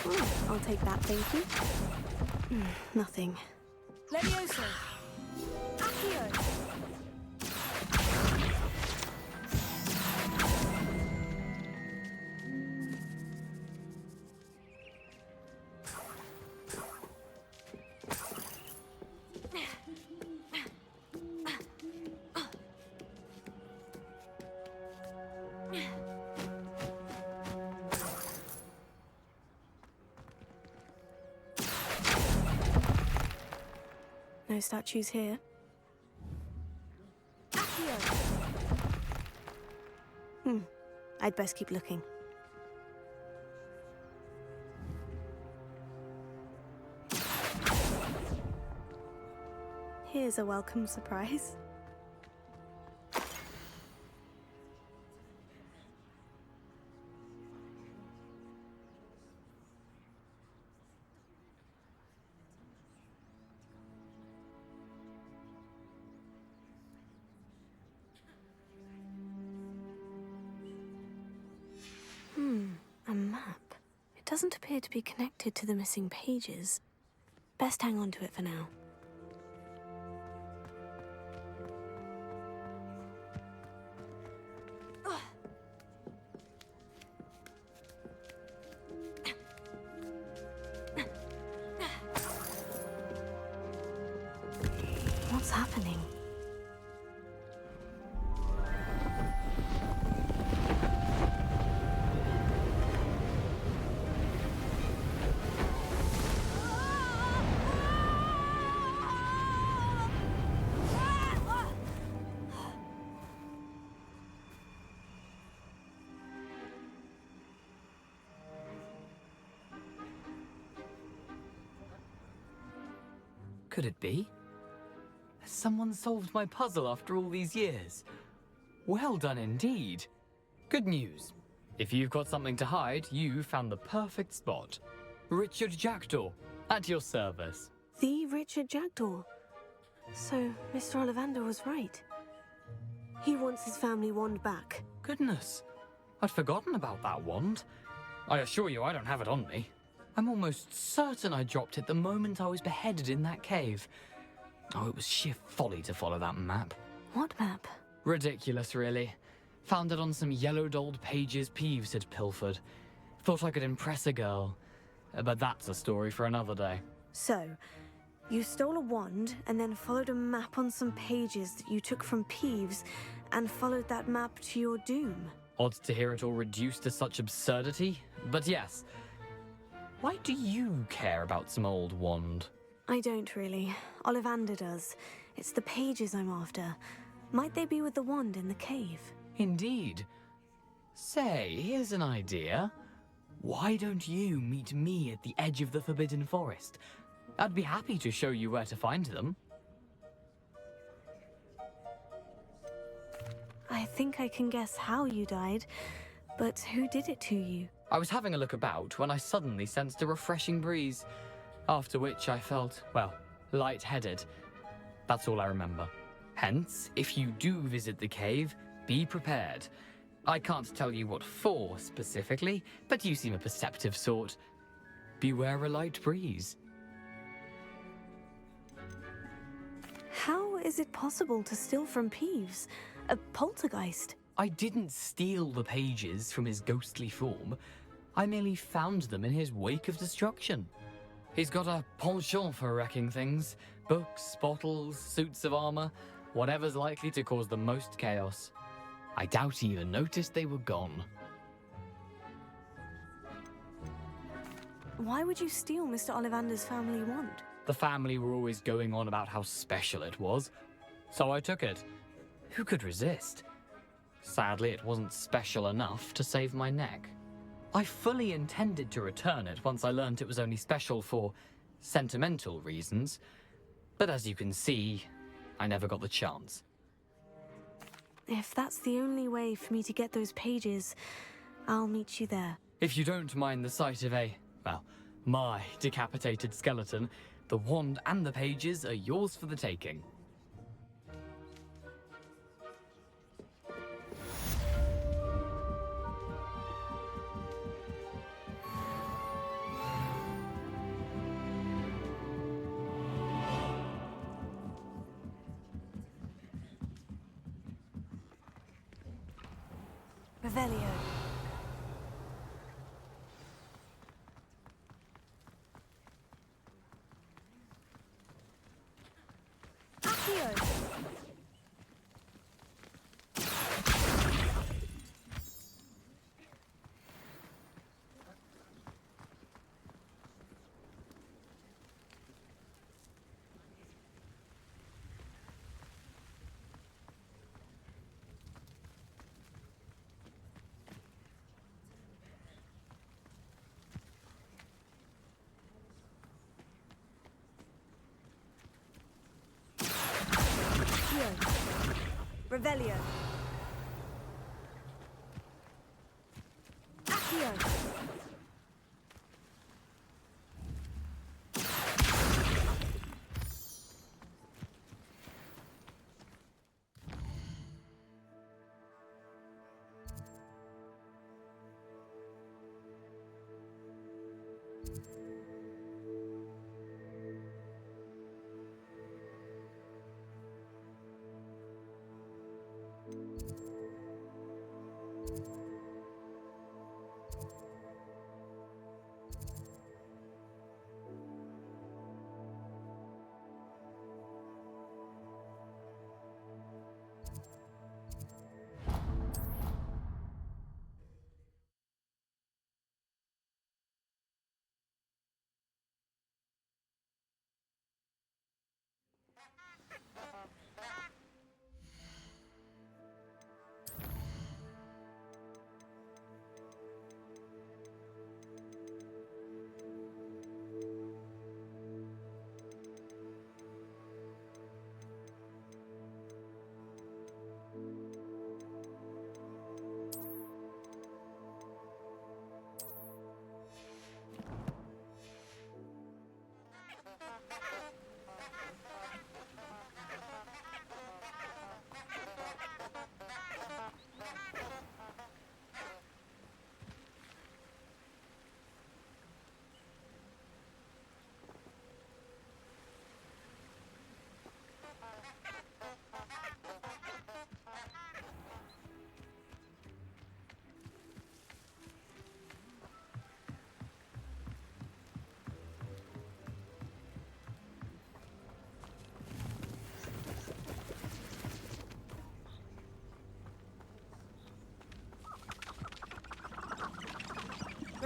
Oh, I'll take that, thank you. Nothing. Levioso! Accio! No statues here. I'd best keep looking. Here's a welcome surprise. A map. It doesn't appear to be connected to the missing pages. Best hang on to it for now. What's happening? could it be? Has someone solved my puzzle after all these years? Well done indeed. Good news. If you've got something to hide, you found the perfect spot. Richard Jackdaw, at your service. The Richard Jackdaw. So, Mr. Ollivander was right. He wants his family wand back. Goodness, I'd forgotten about that wand. I assure you I don't have it on me. I'm almost certain I dropped it the moment I was beheaded in that cave. Oh, it was sheer folly to follow that map. What map? Ridiculous, really. Found it on some yellowed old pages Peeves had pilfered. Thought I could impress a girl. But that's a story for another day. So, you stole a wand and then followed a map on some pages that you took from Peeves and followed that map to your doom. Odd to hear it all reduced to such absurdity, but yes. Why do you care about some old wand? I don't really. Ollivander does. It's the pages I'm after. Might they be with the wand in the cave? Indeed. Say, here's an idea. Why don't you meet me at the edge of the Forbidden Forest? I'd be happy to show you where to find them. I think I can guess how you died, but who did it to you? I was having a look about when I suddenly sensed a refreshing breeze, after which I felt, well, lightheaded. That's all I remember. Hence, if you do visit the cave, be prepared. I can't tell you what for specifically, but you seem a perceptive sort. Beware a light breeze. How is it possible to steal from Peeves? A poltergeist? I didn't steal the pages from his ghostly form. I merely found them in his wake of destruction. He's got a penchant for wrecking things. Books, bottles, suits of armor, whatever's likely to cause the most chaos. I doubt he even noticed they were gone. Why would you steal Mr. Ollivander's family wand? The family were always going on about how special it was, so I took it. Who could resist? Sadly, it wasn't special enough to save my neck. I fully intended to return it once I learned it was only special for sentimental reasons, but as you can see, I never got the chance. If that's the only way for me to get those pages, I'll meet you there. If you don't mind the sight of my decapitated skeleton, the wand and the pages are yours for the taking. Revelio. Accio. Revelio. Accio.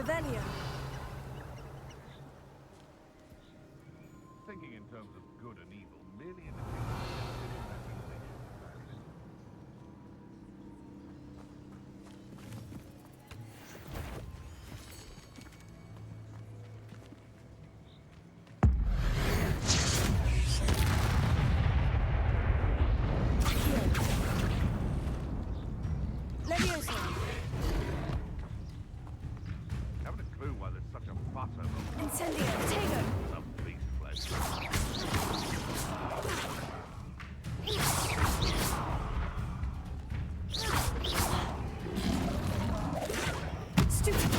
Revelio. Thinking in terms of good and evil merely indicates Leviosa. haven't a clue why there's such a fuss over Incendio. Tego. some beast flesh. Stupefy.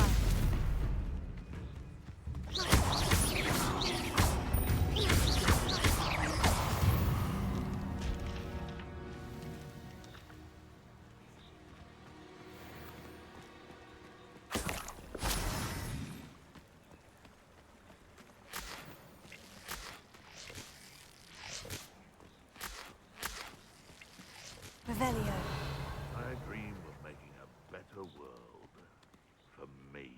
Revelio. I dream of making a better world for me.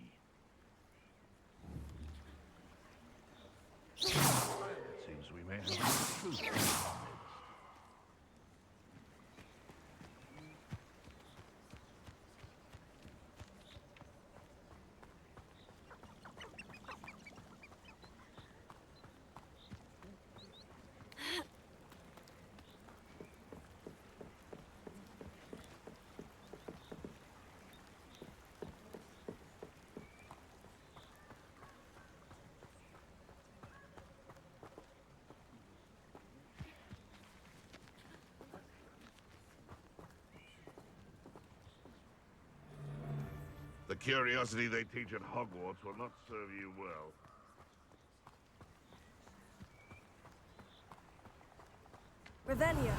It seems we may have the truth in our midst. The curiosity they teach at Hogwarts will not serve you well. Revelio.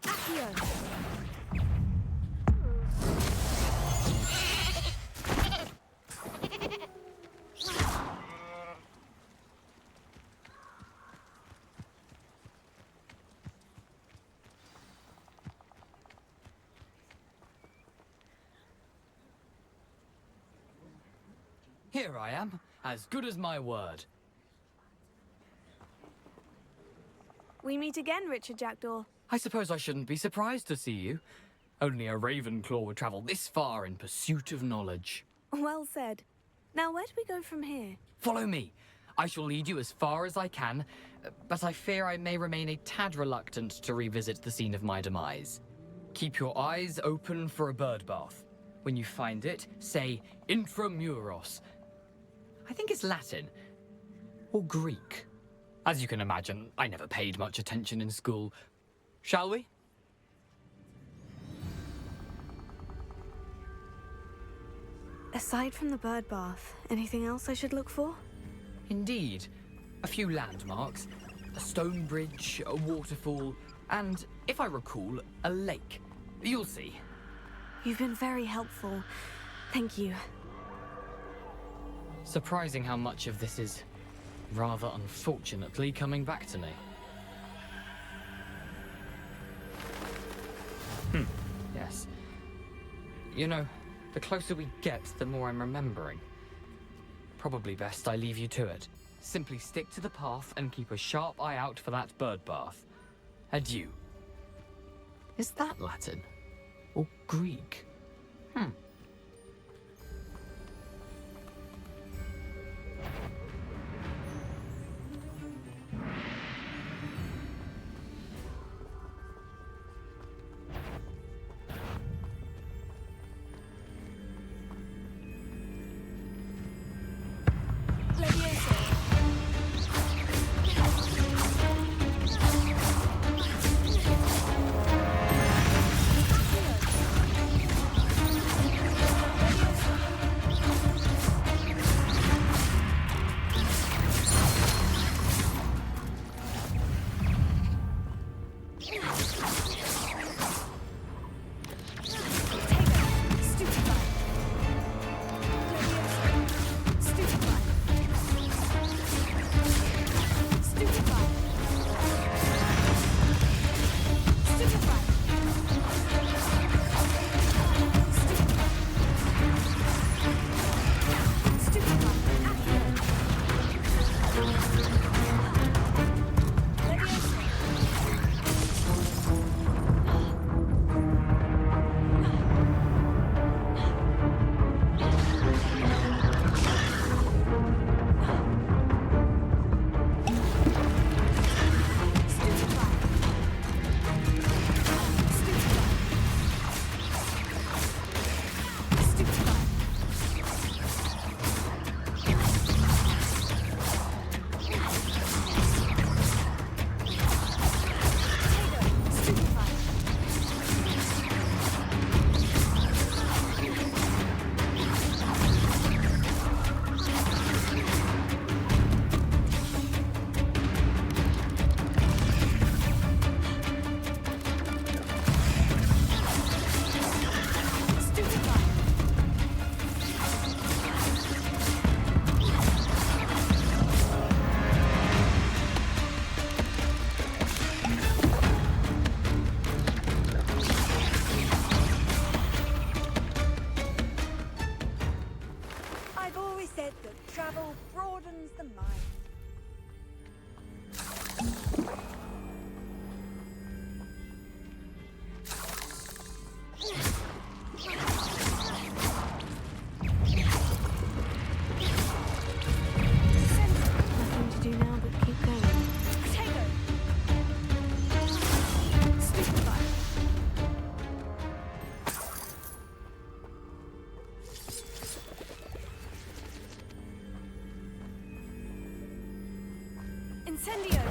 Accio. Here I am, as good as my word. We meet again, Richard Jackdaw. I suppose I shouldn't be surprised to see you. Only a Ravenclaw would travel this far in pursuit of knowledge. Well said. Now, where do we go from here? Follow me. I shall lead you as far as I can, but I fear I may remain a tad reluctant to revisit the scene of my demise. Keep your eyes open for a bird bath. When you find it, say intramuros. I think it's Latin. Or Greek. As you can imagine, I never paid much attention in school. Shall we? Aside from the bird bath, anything else I should look for? Indeed. A few landmarks. A stone bridge, a waterfall, and, if I recall, a lake. You'll see. You've been very helpful. Thank you. Surprising how much of this is, rather unfortunately, coming back to me. Yes. You know, the closer we get, the more I'm remembering. Probably best I leave you to it. Simply stick to the path and keep a sharp eye out for that bird bath. Adieu. Is that Latin? Or Greek? Travel broadens the mind. Nothing to do now but keep going. Potato! Stupefy! Incendio!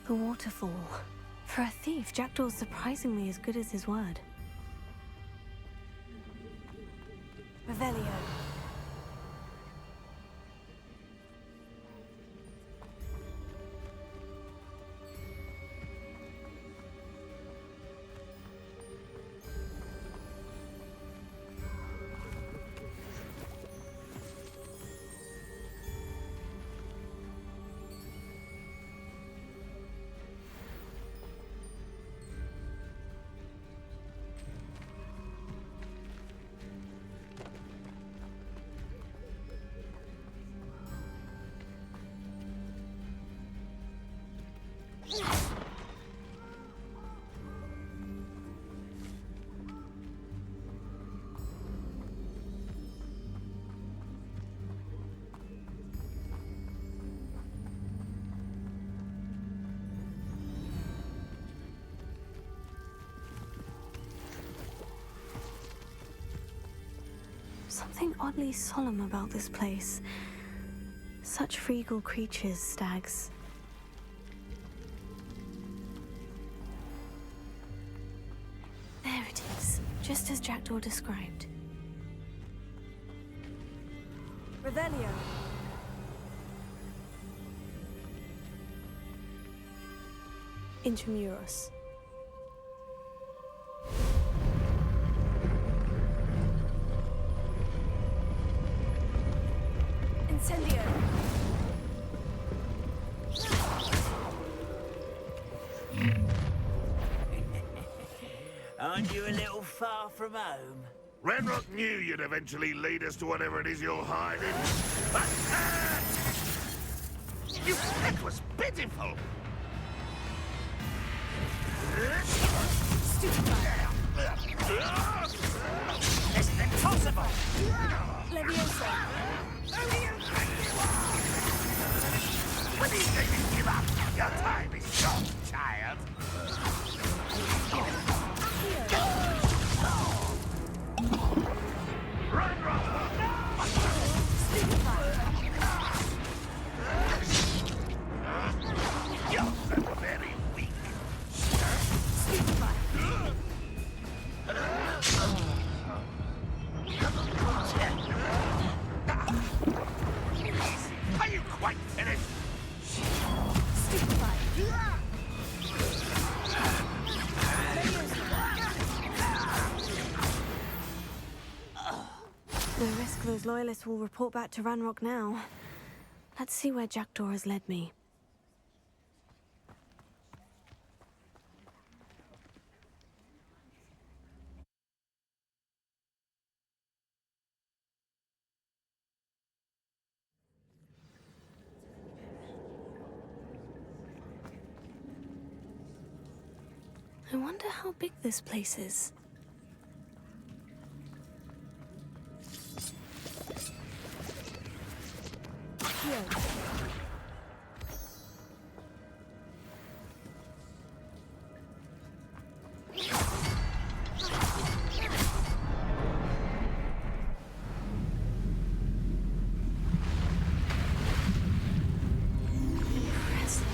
The waterfall. For a thief, Jackdaw's surprisingly as good as his word. Revelio. Something oddly solemn about this place. Such regal creatures, stags. There it is, just as Jackdaw described. Revelio. Intramuros. Incendio. Aren't you a little far from home? Renrock knew you'd eventually lead us to whatever it is you're hiding. You that was pitiful! It's impossible! Leviosa. When do you think you give up? Your time is short, child. Run, run! You're very weak. Are you quite finished? No risk those loyalists will report back to Ranrock now. Let's see where Jackdaw has led me. I wonder how big this place is. Impressive.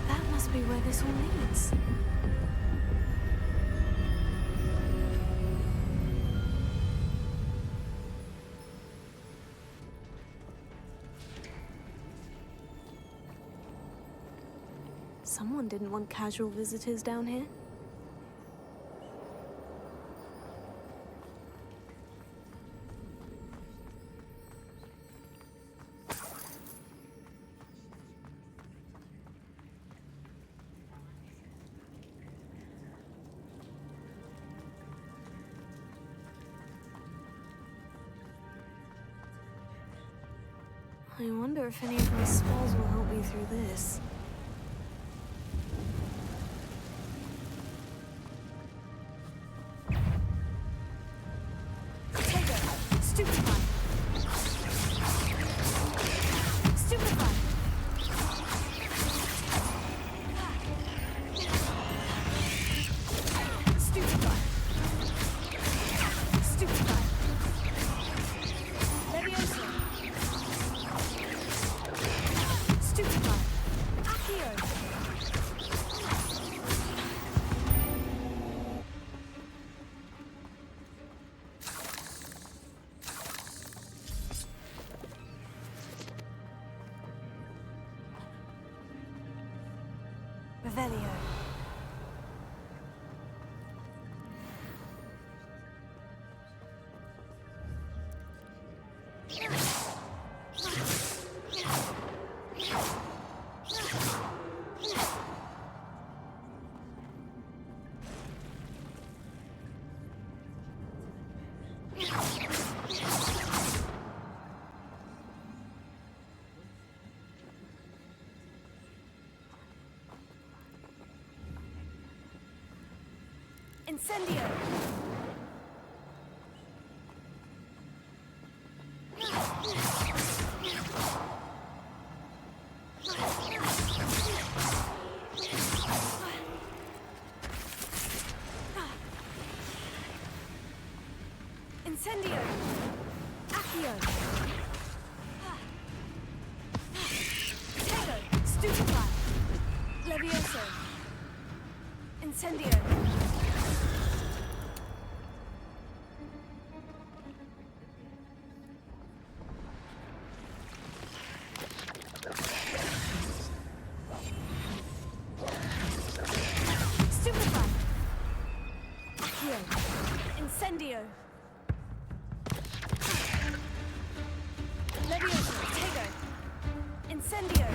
That must be where this all leads. Someone didn't want casual visitors down here. I wonder if any of my spells will help me through this. Stupefy! Stupefy! Stupefy! Stupefy! Leviosa! Stupefy! Accio! Revelio. Incendio! Incendio! Accio! Tego! Stupefy! Levioso! Incendio! Stupefy! Accio! Incendio! Levioso! Tego! Incendio!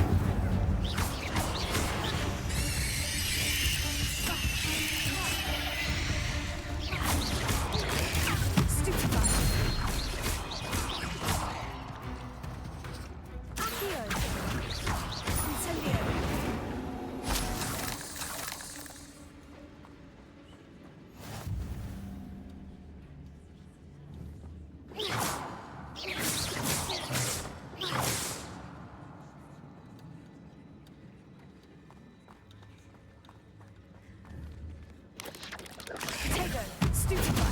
Stupefy! Accio! Incendio! Tego! Stupefy!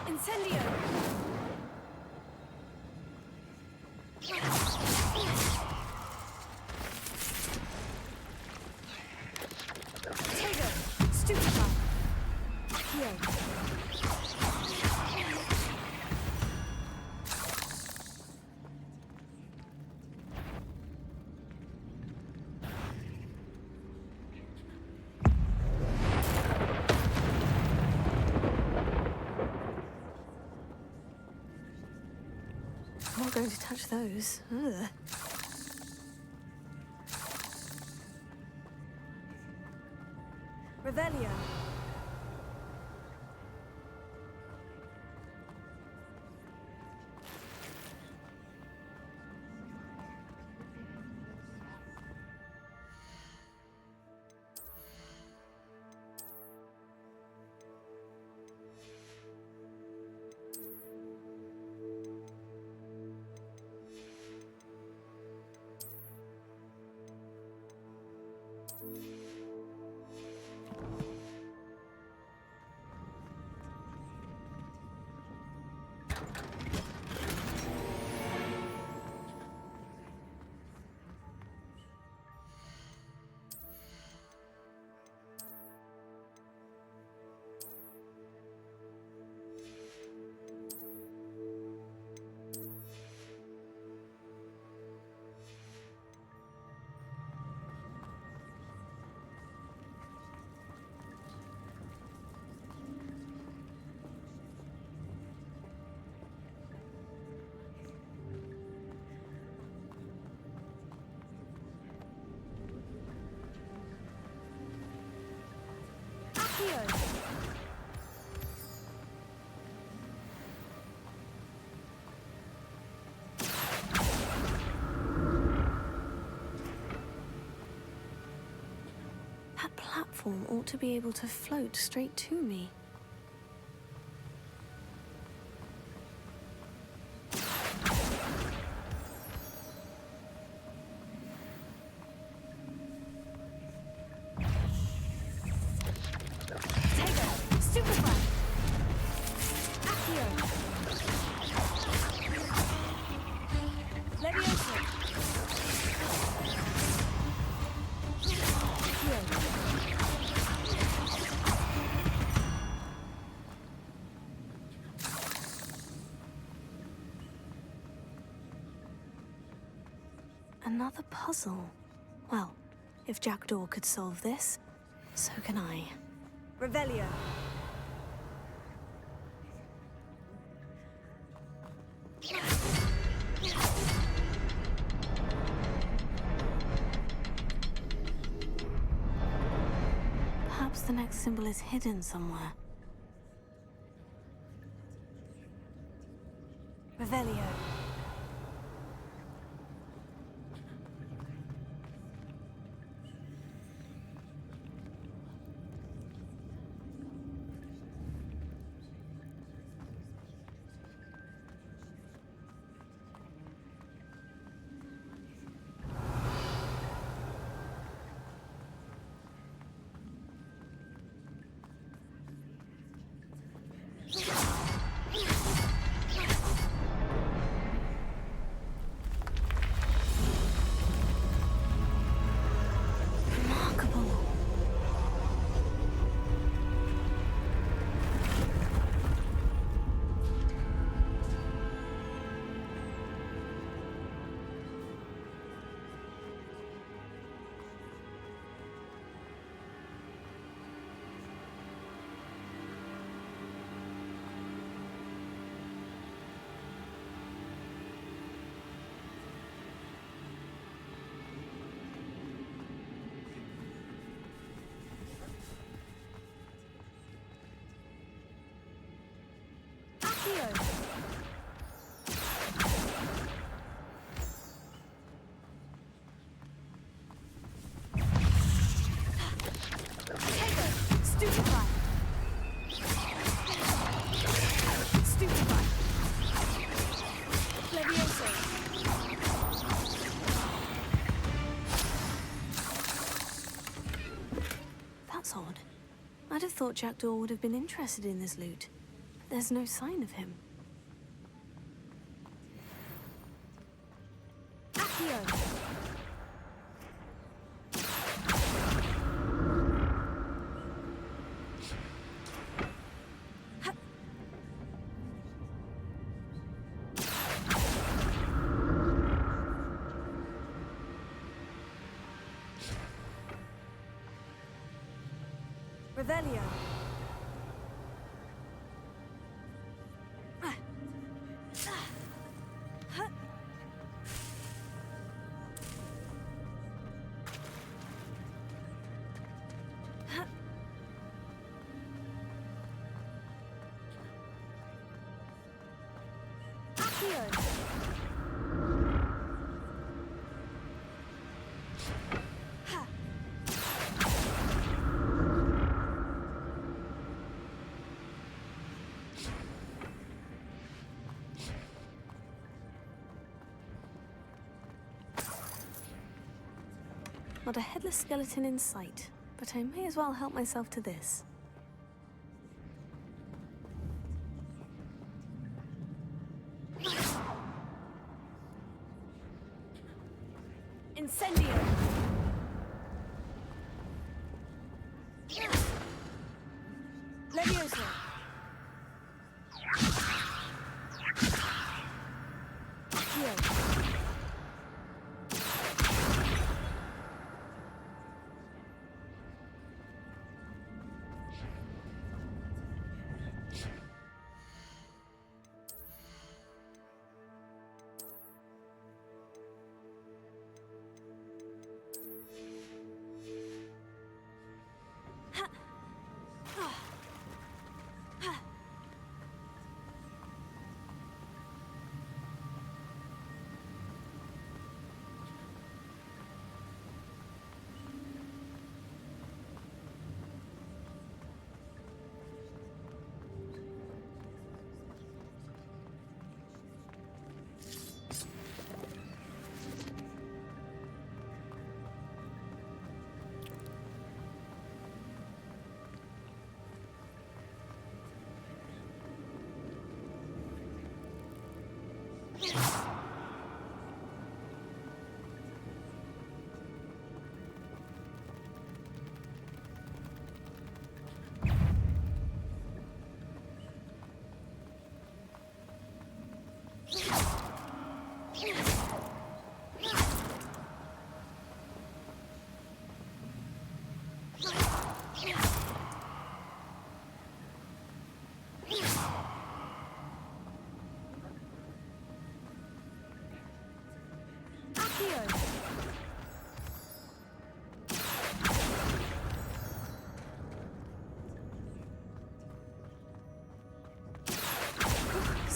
Incendio! Tego! Stupefy! Accio! I'm not going to touch those. Ugh. Revelio. platform ought to be able to float straight to me. Another puzzle. Well, if Jackdaw could solve this, so can I. Revelio. Perhaps the next symbol is hidden somewhere. Revelio. That's odd. I'd have thought Jackdaw would have been interested in this loot. There's no sign of him. Revelio. Not a headless skeleton in sight, but I may as well help myself to this. Incendio! Levioso!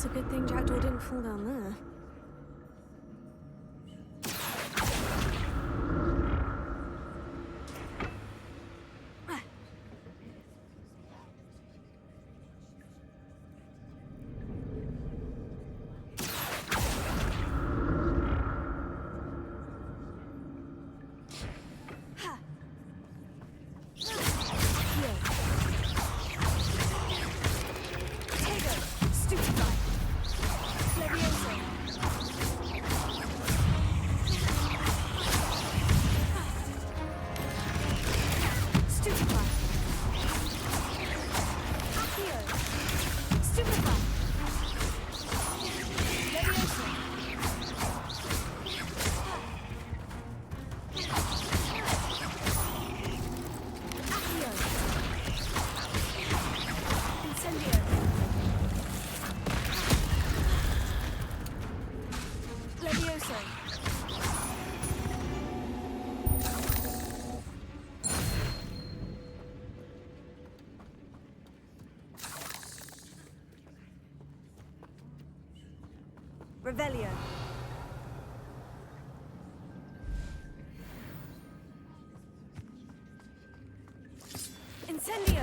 It's a good thing Jackdaw didn't fall down there. Revelio. Incendio.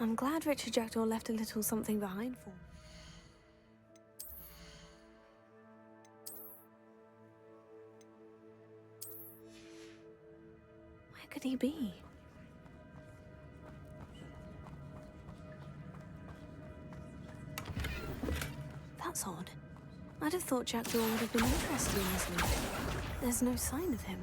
I'm glad Richard Jackdaw left a little something behind for me. Where could he be? That's odd. I'd have thought Jackdaw would have been interested in this loot. There's no sign of him.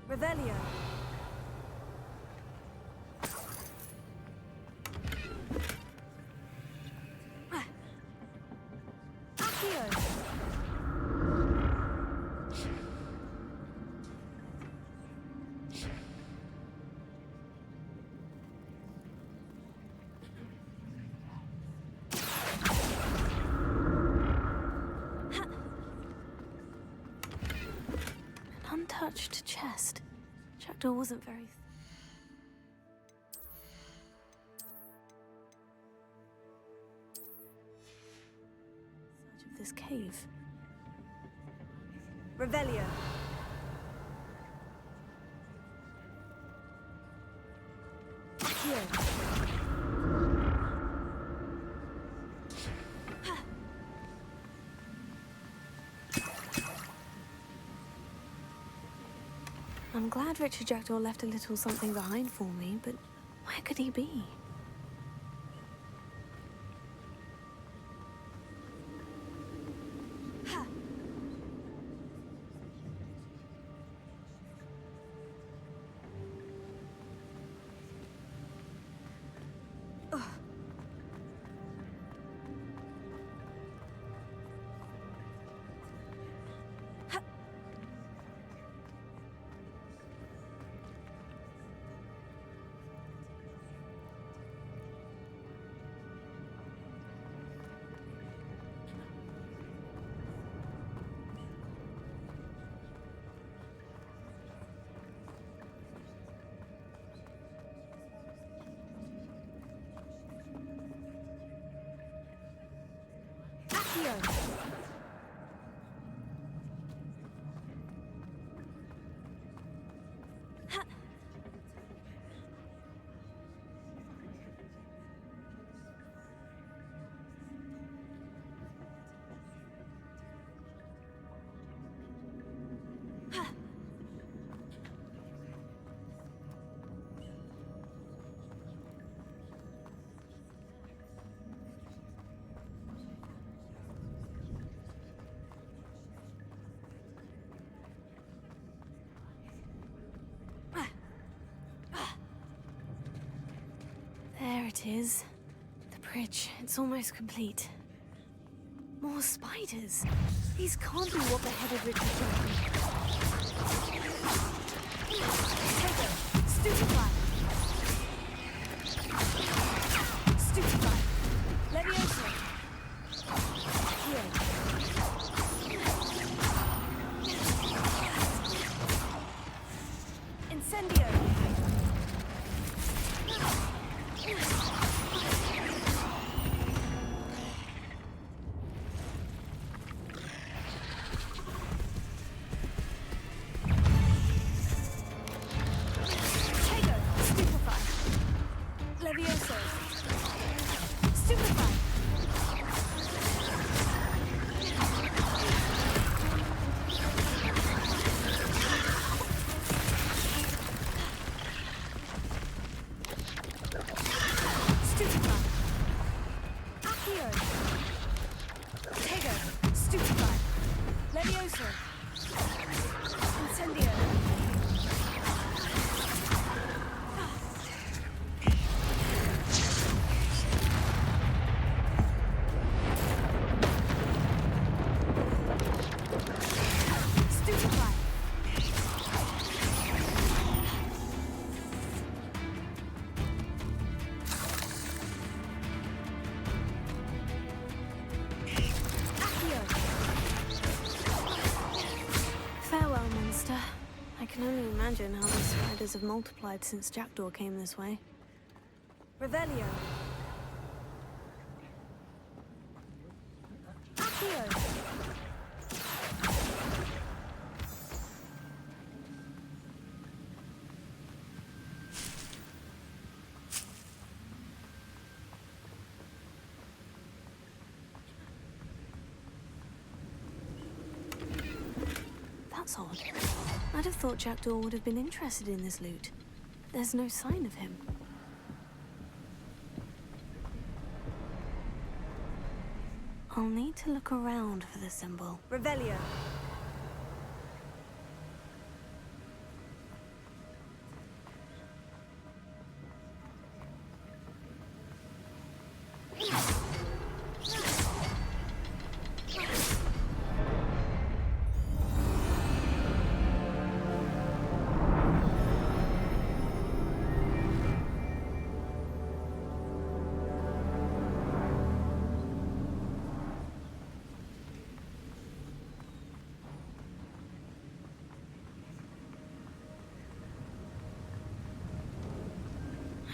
Revelio. An untouched chest. Jackdaw wasn't very... search of this cave. Revelio. Accio. I'm glad Richard Jackdaw left a little something behind for me, but where could he be? There it is. The bridge. It's almost complete. More spiders. These can't be what beheaded Richard Jackdaw. Stupefy! Stupefy! Leviosa! Here. Incendio! I can only imagine how the spiders have multiplied since Jackdaw came this way. Revelio. Accio. That's odd. I'd have thought Jackdaw would have been interested in this loot. There's no sign of him. I'll need to look around for the symbol. Revelio.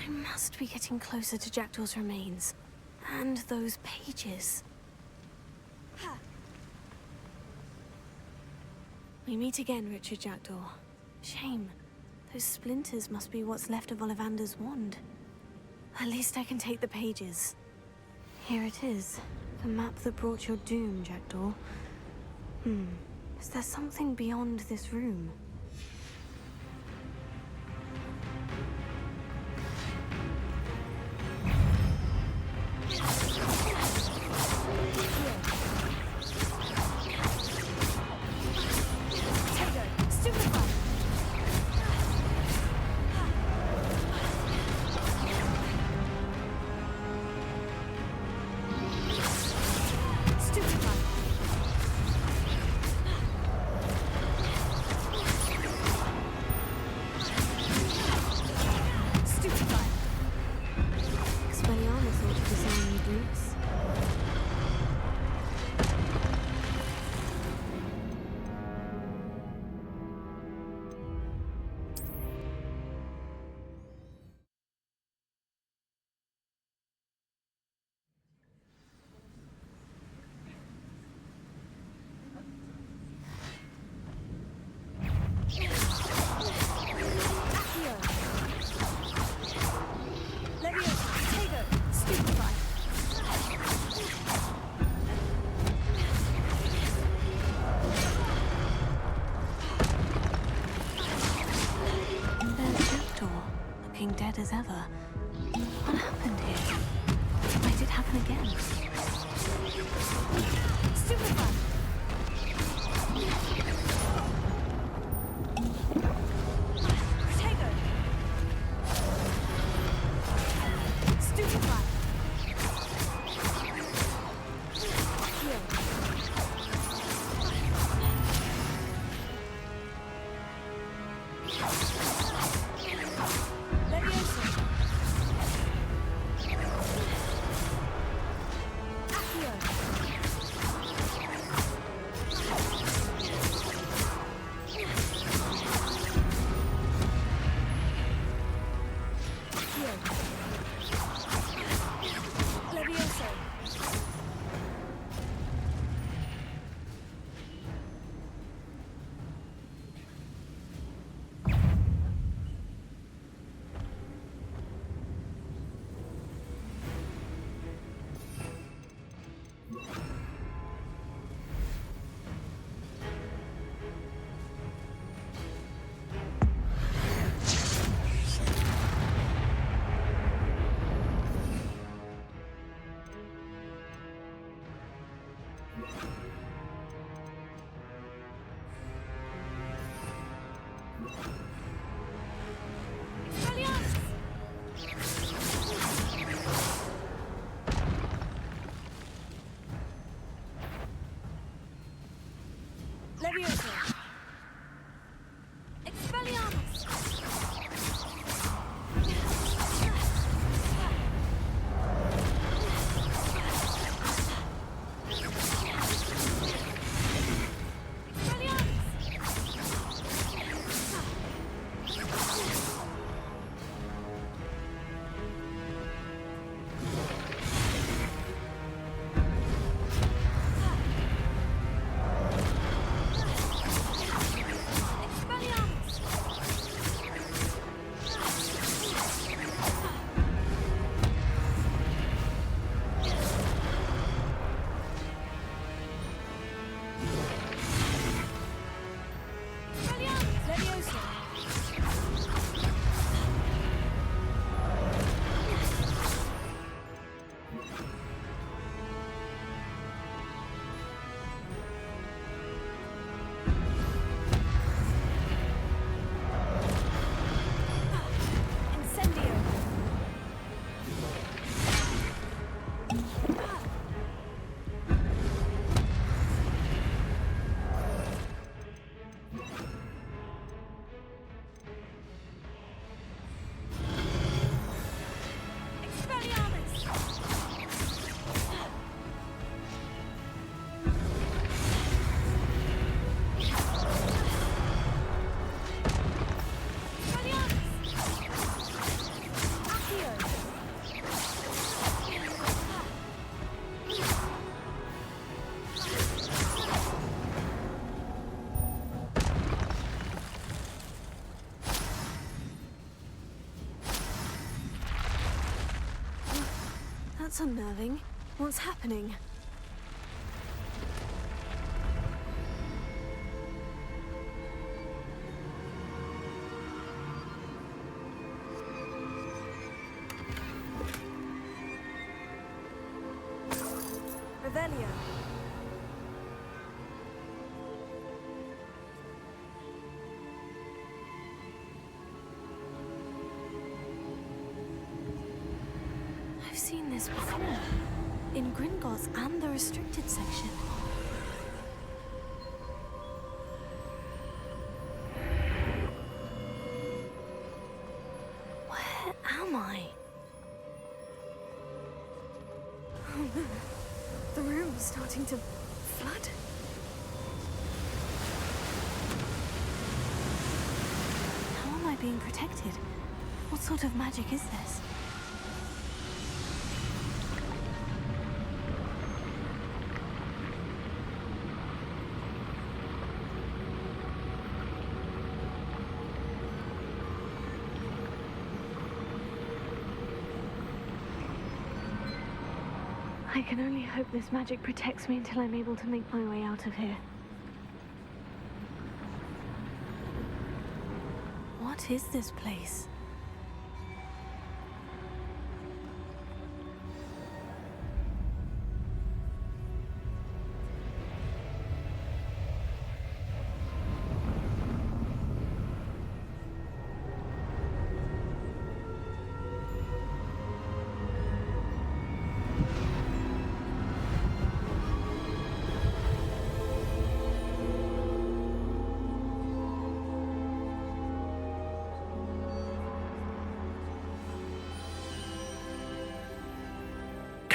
I must be getting closer to Jackdaw's remains. And those pages. We meet again, Richard Jackdaw. Shame. Those splinters must be what's left of Ollivander's wand. At least I can take the pages. Here it is. The map that brought your doom, Jackdaw. Is there something beyond this room? scared as ever. What happened here? Why did it happen again? Stupefy! Protego! Stupefy! Heal. Leviosa! Accio! Heal. Leviosa! Leviosa! Expelliarmus! That's unnerving. What's happening? Revelio. I've seen this before. In Gringotts and the restricted section. Where am I? Oh no. The room's starting to flood. How am I being protected? What sort of magic is this? I can only hope this magic protects me until I'm able to make my way out of here. What is this place?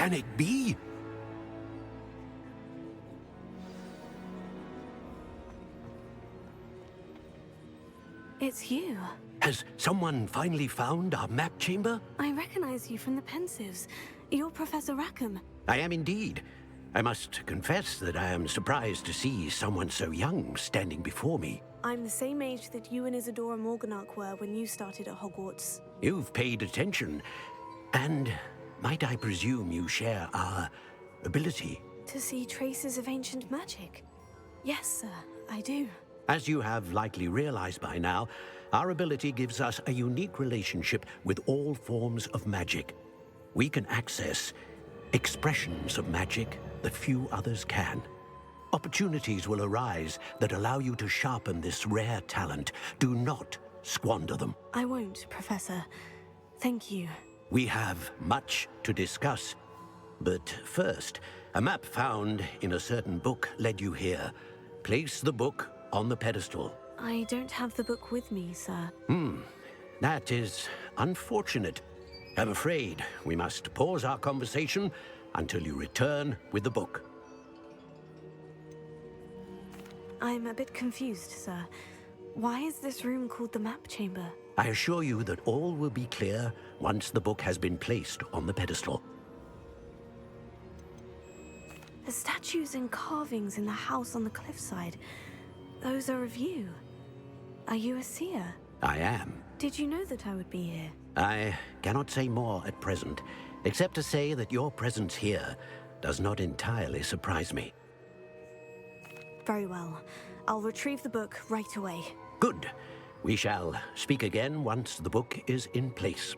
can it be? It's you. Has someone finally found our map chamber? I recognize you from the Pensives. You're Professor Rackham. I am indeed. I must confess that I am surprised to see someone so young standing before me. I'm the same age that you and Isadora Morganach were when you started at Hogwarts. You've paid attention, and might I presume you share our ability? To see traces of ancient magic? Yes, sir, I do. As you have likely realized by now, our ability gives us a unique relationship with all forms of magic. We can access expressions of magic that few others can. Opportunities will arise that allow you to sharpen this rare talent. Do not squander them. I won't, Professor. Thank you. We have much to discuss. But first, a map found in a certain book led you here. Place the book on the pedestal. I don't have the book with me, sir. That is unfortunate. I'm afraid we must pause our conversation until you return with the book. I'm a bit confused, sir. Why is this room called the map chamber? I assure you that all will be clear once the book has been placed on the pedestal. The statues and carvings in the house on the cliffside, those are of you. Are you a seer? I am. Did you know that I would be here? I cannot say more at present, except to say that your presence here does not entirely surprise me. Very well. I'll retrieve the book right away. Good. We shall speak again once the book is in place.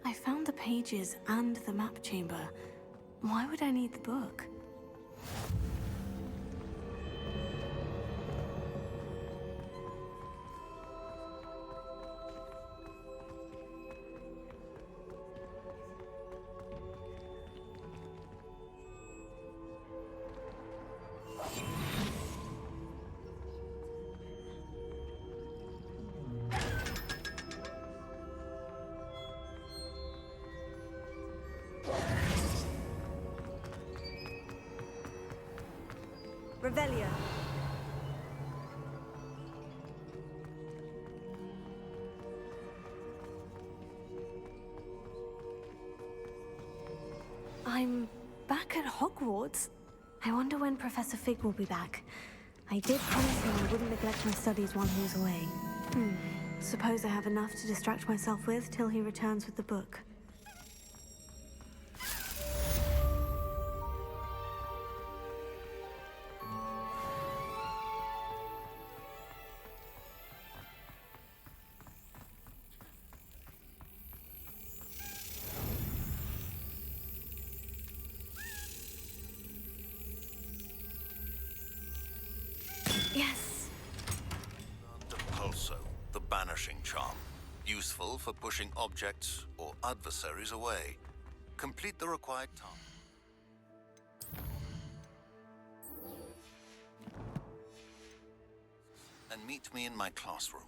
I found the pages and the map chamber. Why would I need the book? Revelio. I'm back at Hogwarts. I wonder when Professor Fig will be back. I did promise him I wouldn't neglect my studies while he was away. Suppose I have enough to distract myself with till he returns with the book. Yes. Pulso, the banishing charm. Useful for pushing objects or adversaries away. Complete the required task. And meet me in my classroom.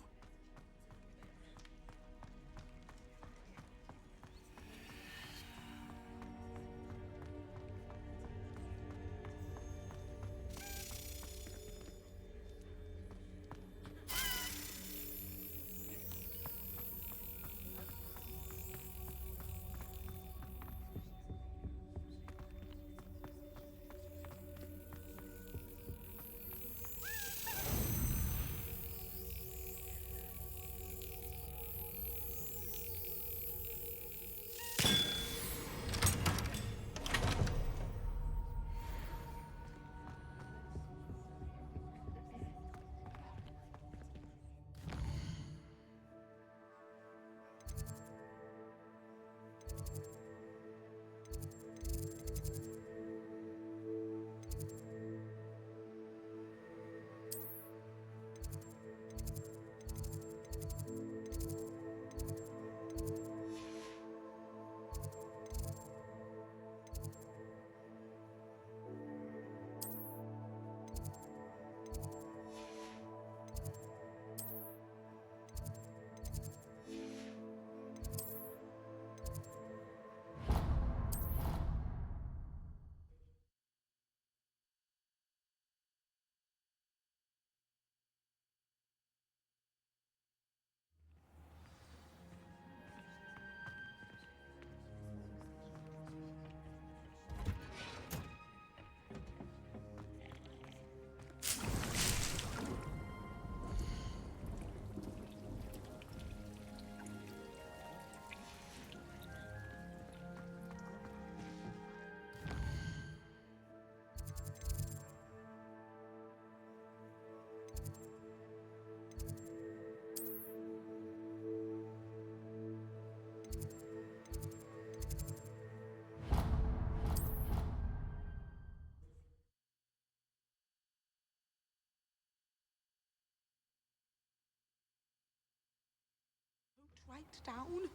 Right down.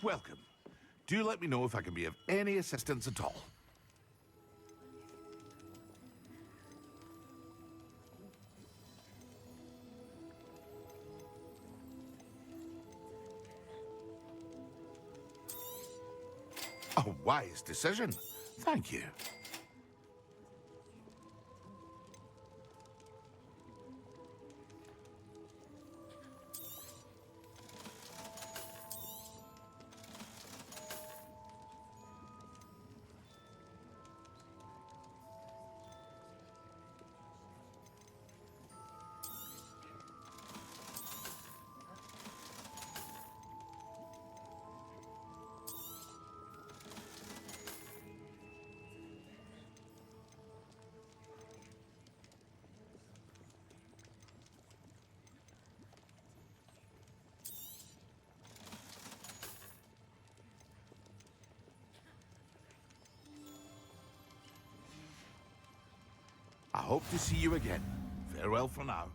Welcome. Do let me know if I can be of any assistance at all. A wise decision. Thank you. I hope to see you again. Farewell for now.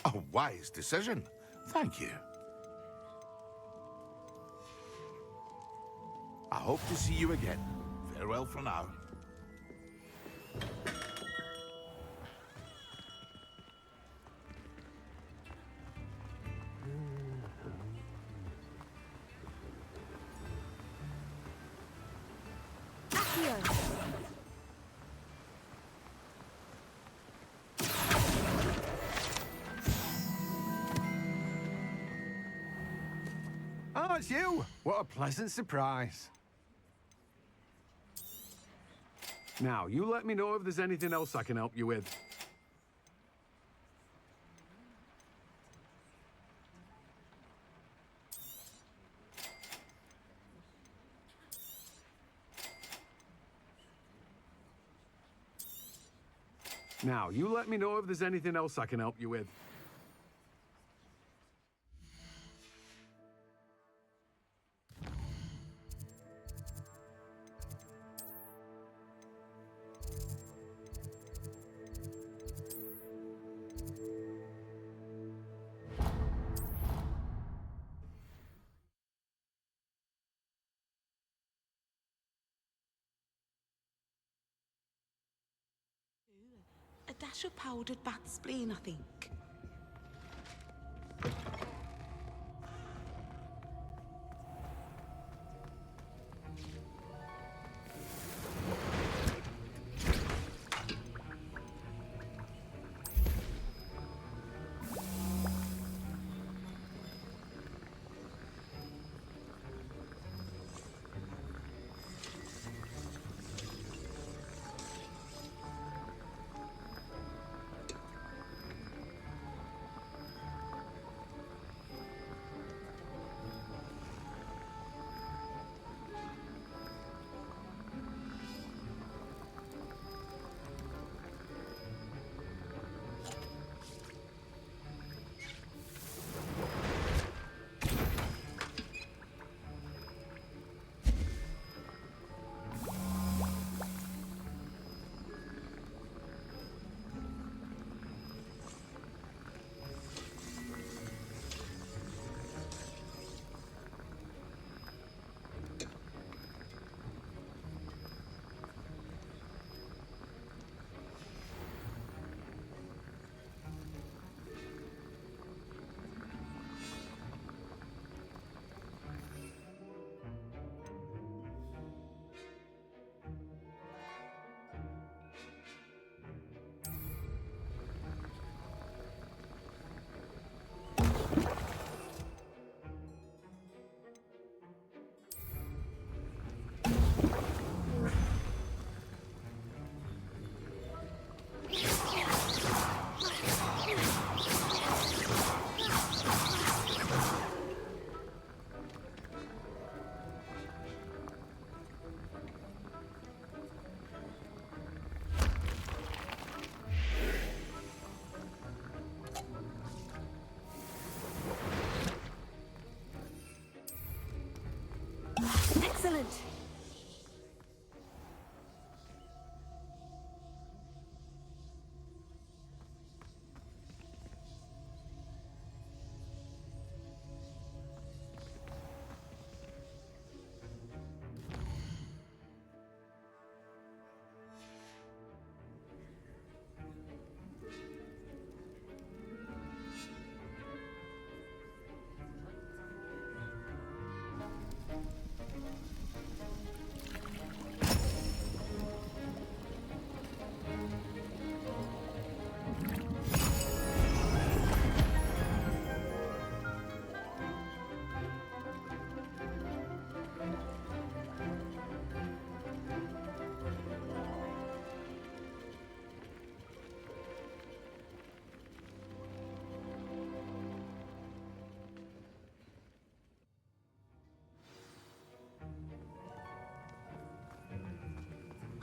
A wise decision. Thank you. I hope to see you again. Farewell for now. Oh, it's you! What a pleasant surprise. Now, you let me know if there's anything else I can help you with. Now, you let me know if there's anything else I can help you with. A dash of powdered bat spleen, I think.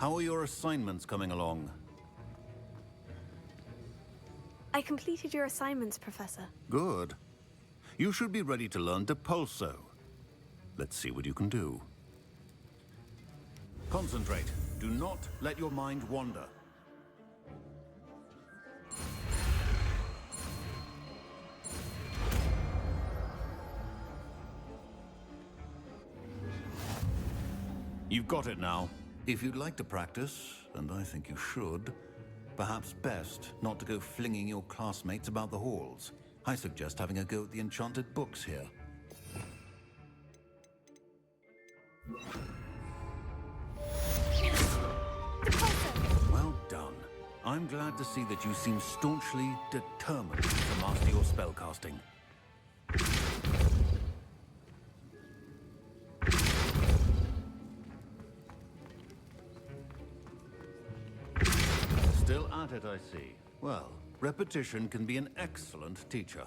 How are your assignments coming along? I completed your assignments, Professor. Good. You should be ready to learn Depulso. Let's see what you can do. Concentrate. Do not let your mind wander. You've got it now. If you'd like to practice, and I think you should, perhaps best not to go flinging your classmates about the halls. I suggest having a go at the enchanted books here. Well done. I'm glad to see that you seem staunchly determined to master your spellcasting. Still at it, I see. Well, repetition can be an excellent teacher.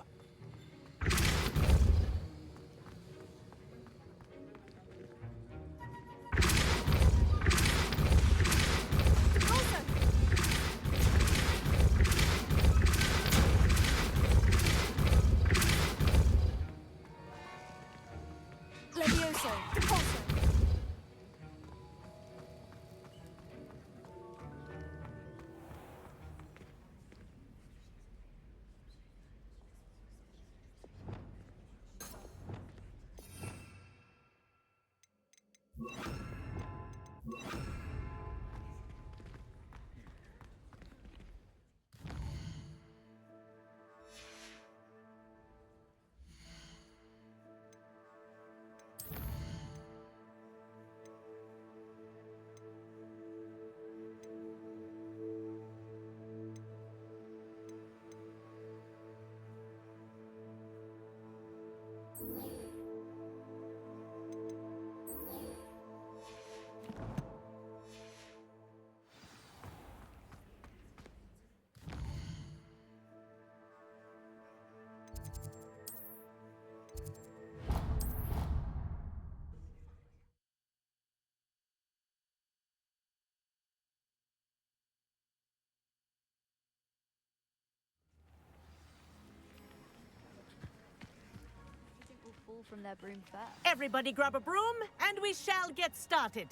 From their broom first. Everybody grab a broom, and we shall get started.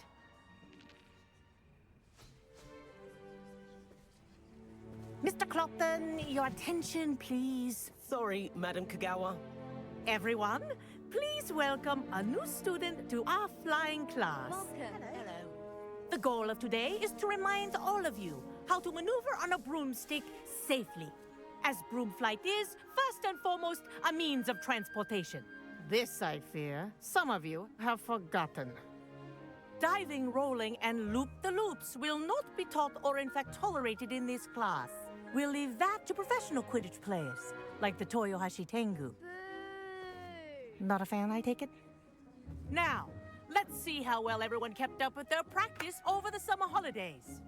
Mr. Clopton, your attention, please. Sorry, Madam Kagawa. Everyone, please welcome a new student to our flying class. Welcome. Hello. The goal of today is to remind all of you how to maneuver on a broomstick safely, as broom flight is, first and foremost, a means of transportation. This, I fear, some of you have forgotten. Diving, rolling, and loop-the-loops will not be taught or in fact tolerated in this class. We'll leave that to professional Quidditch players, like the Toyohashi Tengu. Boo. Not a fan, I take it? Now, let's see how well everyone kept up with their practice over the summer holidays.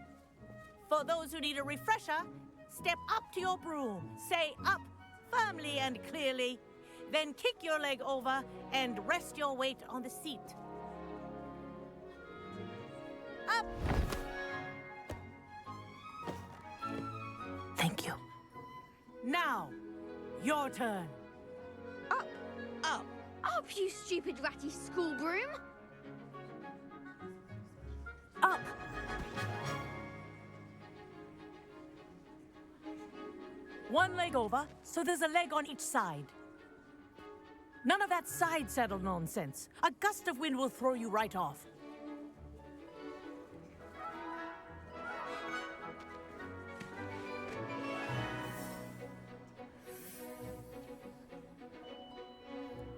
For those who need a refresher, step up to your broom, say up firmly and clearly, then kick your leg over and rest your weight on the seat. Up! Thank you. Now, your turn. Up! Up! Up, you stupid ratty school broom! Up! One leg over, so there's a leg on each side. None of that side saddle nonsense. A gust of wind will throw you right off.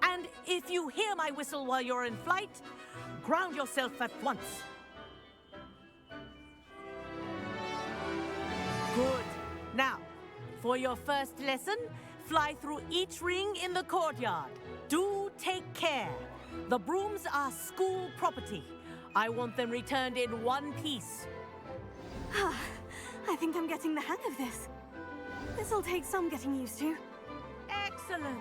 And if you hear my whistle while you're in flight, ground yourself at once. Good. Now, for your first lesson, fly through each ring in the courtyard. Do take care. The brooms are school property. I want them returned in one piece. I think I'm getting the hang of this. This'll take some getting used to. Excellent.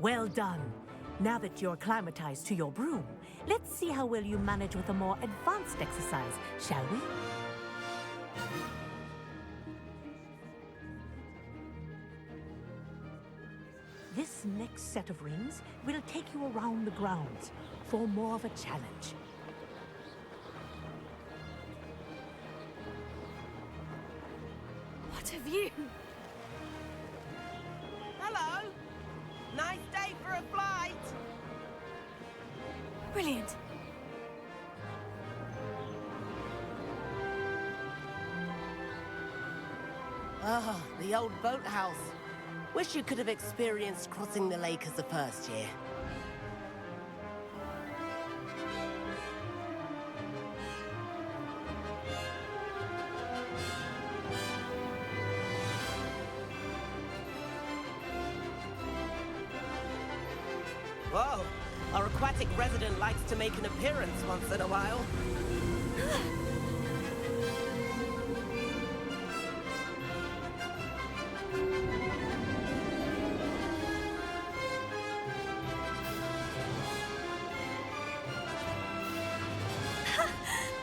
Well done. Now that you're acclimatized to your broom, let's see how well you manage with a more advanced exercise, shall we? This next set of rings will take you around the grounds for more of a challenge. What have you? Hello. Nice day for a flight. Brilliant. Ah, the old boathouse. Wish you could have experienced crossing the lake as a first year. Whoa, our aquatic resident likes to make an appearance once in a while.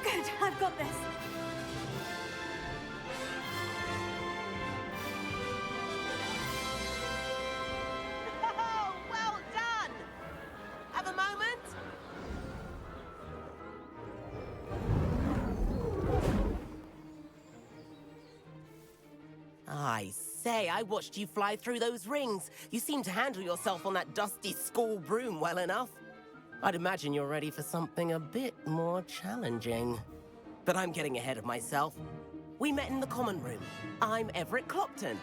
Good, I've got this. Oh, well done! Have a moment? I say, I watched you fly through those rings. You seem to handle yourself on that dusty school broom well enough. I'd imagine you're ready for something a bit more challenging. But I'm getting ahead of myself. We met in the common room. I'm Everett Clopton.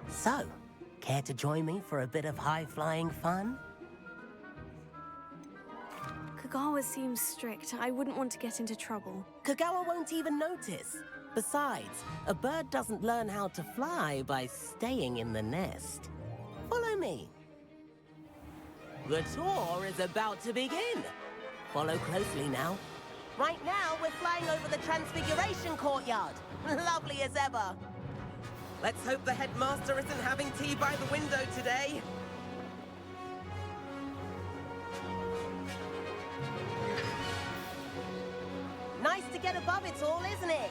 So, care to join me for a bit of high-flying fun? Kagawa seems strict. I wouldn't want to get into trouble. Kagawa won't even notice. Besides, a bird doesn't learn how to fly by staying in the nest. Follow me. The tour is about to begin. Follow closely now. Right now, we're flying over the Transfiguration Courtyard. Lovely as ever. Let's hope the headmaster isn't having tea by the window today. Nice to get above it all, isn't it?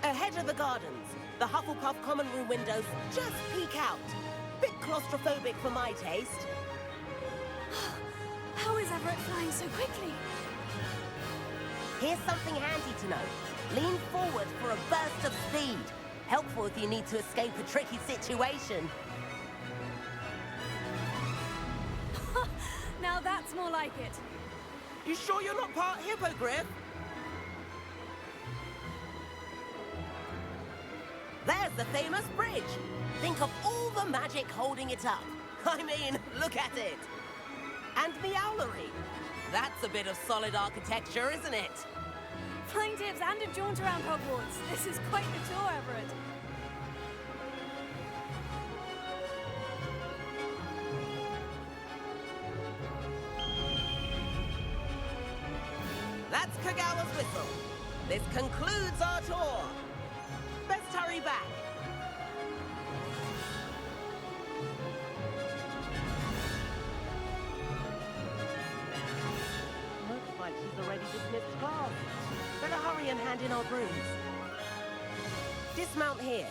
Ahead of the gardens, the Hufflepuff common room windows just peek out. Bit claustrophobic for my taste. How is Everett flying so quickly? Here's something handy to know. Lean forward for a burst of speed. Helpful if you need to escape a tricky situation. Now that's more like it. You sure you're not part hippogriff? There's the famous bridge. Think of all the magic holding it up. I mean, look at it. And the owlery. That's a bit of solid architecture, isn't it? Flying tips and a jaunt around Hogwarts. This is quite the tour, Everett. That's Kagawa's whistle. This concludes our tour. Best hurry back. Looks like she's already dismissed class. Better hurry and hand in our brooms. Dismount here.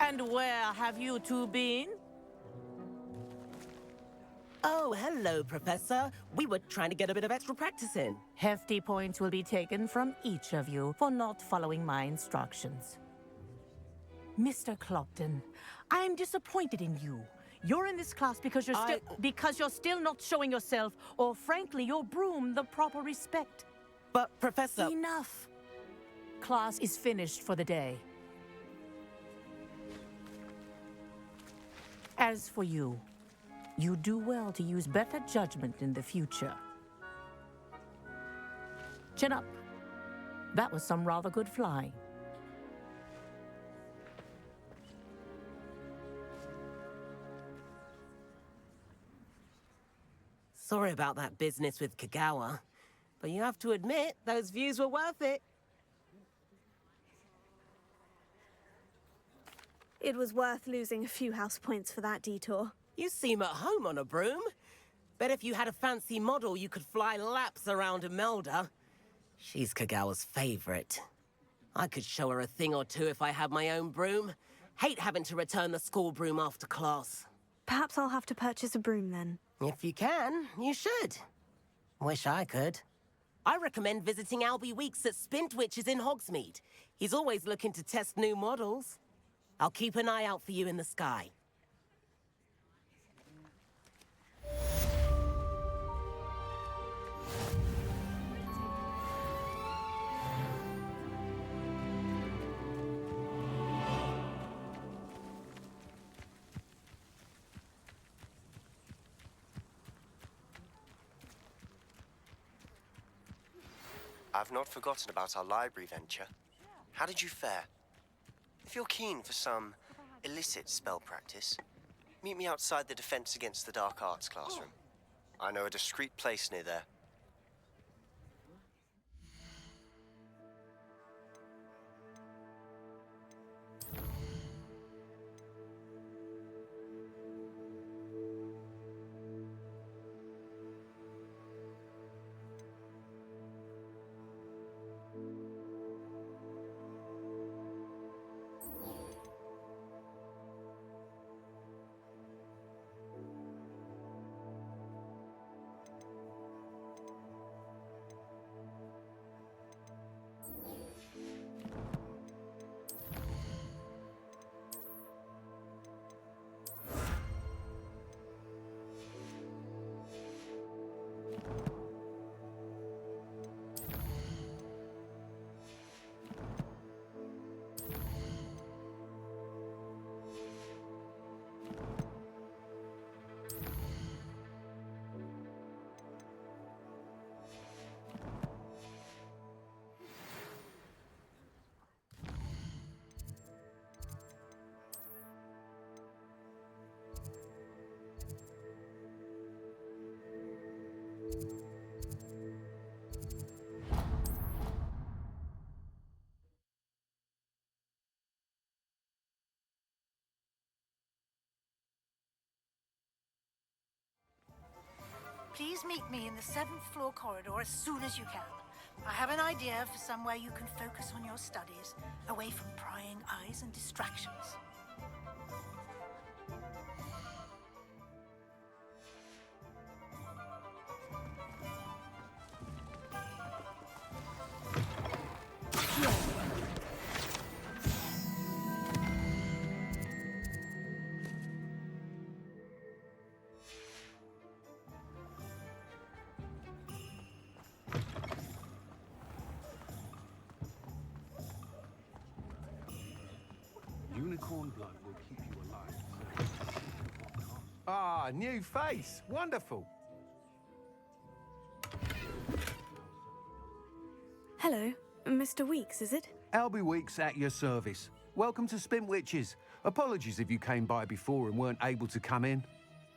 And where have you two been? Oh, hello, Professor. We were trying to get a bit of extra practice in. Hefty points will be taken from each of you for not following my instructions. Mr. Clopton, I am disappointed in you. You're in this class because you're still not showing yourself, or frankly, your broom the proper respect. But, Professor... Enough. Class is finished for the day. As for you, you do well to use better judgment in the future. Chin up. That was some rather good flying. Sorry about that business with Kagawa, but you have to admit, those views were worth it. It was worth losing a few house points for that detour. You seem at home on a broom. Bet if you had a fancy model, you could fly laps around Imelda. She's Kagawa's favorite. I could show her a thing or two if I had my own broom. Hate having to return the school broom after class. Perhaps I'll have to purchase a broom then. If you can, you should. Wish I could. I recommend visiting Albie Weeks at Spintwitches in Hogsmeade. He's always looking to test new models. I'll keep an eye out for you in the sky. I've not forgotten about our library venture. How did you fare? If you're keen for some illicit spell practice, meet me outside the Defense Against the Dark Arts classroom. I know a discreet place near there. Please meet me in the 7th floor corridor as soon as you can. I have an idea for somewhere you can focus on your studies, away from prying eyes and distractions. Unicorn blood will keep you alive. Ah, new face. Wonderful. Hello, Mr. Weeks, is it? Albie Weeks at your service. Welcome to Spintwitches. Apologies if you came by before and weren't able to come in.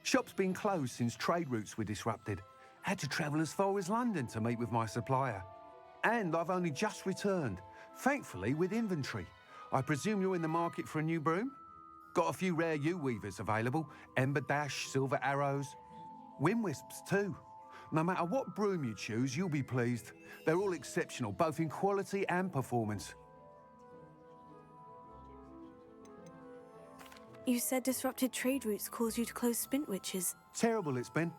Shop's been closed since trade routes were disrupted. Had to travel as far as London to meet with my supplier. And I've only just returned, thankfully with inventory. I presume you're in the market for a new broom? Got a few rare yew-weavers available. Ember Dash, Silver Arrows. Wind Wisps too. No matter what broom you choose, you'll be pleased. They're all exceptional, both in quality and performance. You said disrupted trade routes caused you to close Spintwitches. Terrible it's been.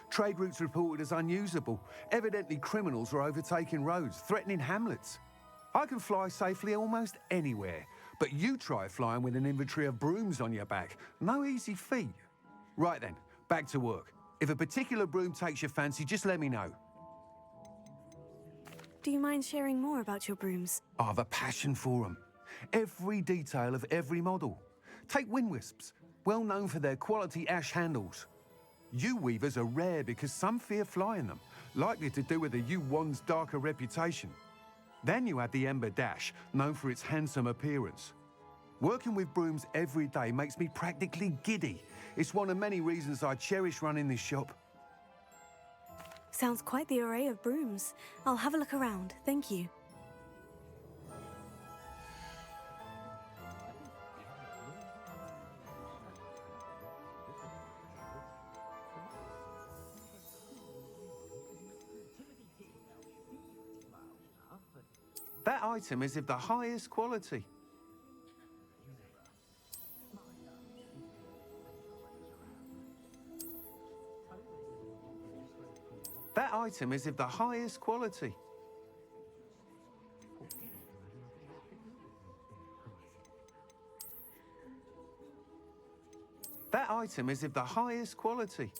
Trade routes reported as unusable. Evidently criminals are overtaking roads, threatening hamlets. I can fly safely almost anywhere, but you try flying with an inventory of brooms on your back. No easy feat. Right then, back to work. If a particular broom takes your fancy, just let me know. Do you mind sharing more about your brooms? I have a passion for them. Every detail of every model. Take Wind Wisps, well known for their quality ash handles. Yew-weavers are rare because some fear flying them, likely to do with the yew wand's darker reputation. Then you have the Ember Dash, known for its handsome appearance. Working with brooms every day makes me practically giddy. It's one of many reasons I cherish running this shop. Sounds quite the array of brooms. I'll have a look around, thank you. That item is of the highest quality. That item is of the highest quality. That item is of the highest quality.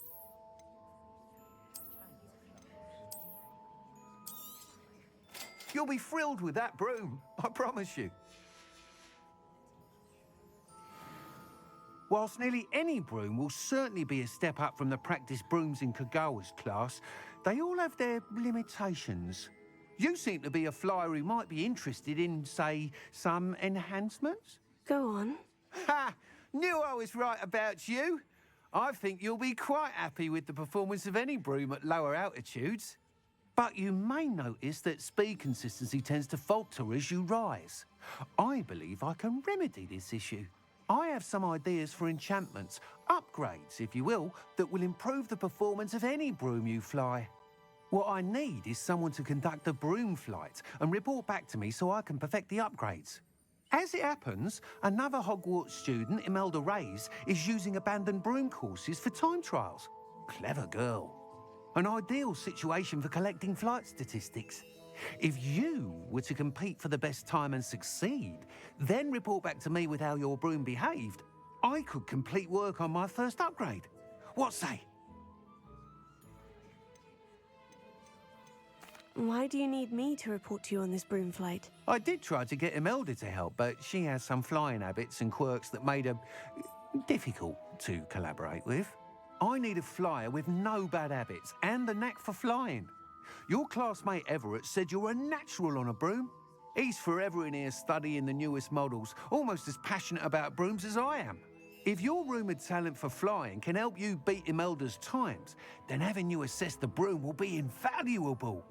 You'll be thrilled with that broom, I promise you. Whilst nearly any broom will certainly be a step up from the practice brooms in Kagawa's class, they all have their limitations. You seem to be a flyer who might be interested in, say, some enhancements? Go on. Ha! Knew I was right about you. I think you'll be quite happy with the performance of any broom at lower altitudes. But you may notice that speed consistency tends to falter as you rise. I believe I can remedy this issue. I have some ideas for enchantments, upgrades, if you will, that will improve the performance of any broom you fly. What I need is someone to conduct a broom flight and report back to me so I can perfect the upgrades. As it happens, another Hogwarts student, Imelda Reyes, is using abandoned broom courses for time trials. Clever girl. An ideal situation for collecting flight statistics. If you were to compete for the best time and succeed, then report back to me with how your broom behaved, I could complete work on my first upgrade. What say? Why do you need me to report to you on this broom flight? I did try to get Imelda to help, but she has some flying habits and quirks that made her difficult to collaborate with. I need a flyer with no bad habits and a knack for flying. Your classmate Everett said you're a natural on a broom. He's forever in here studying the newest models, almost as passionate about brooms as I am. If your rumoured talent for flying can help you beat Imelda's times, then having you assess the broom will be invaluable.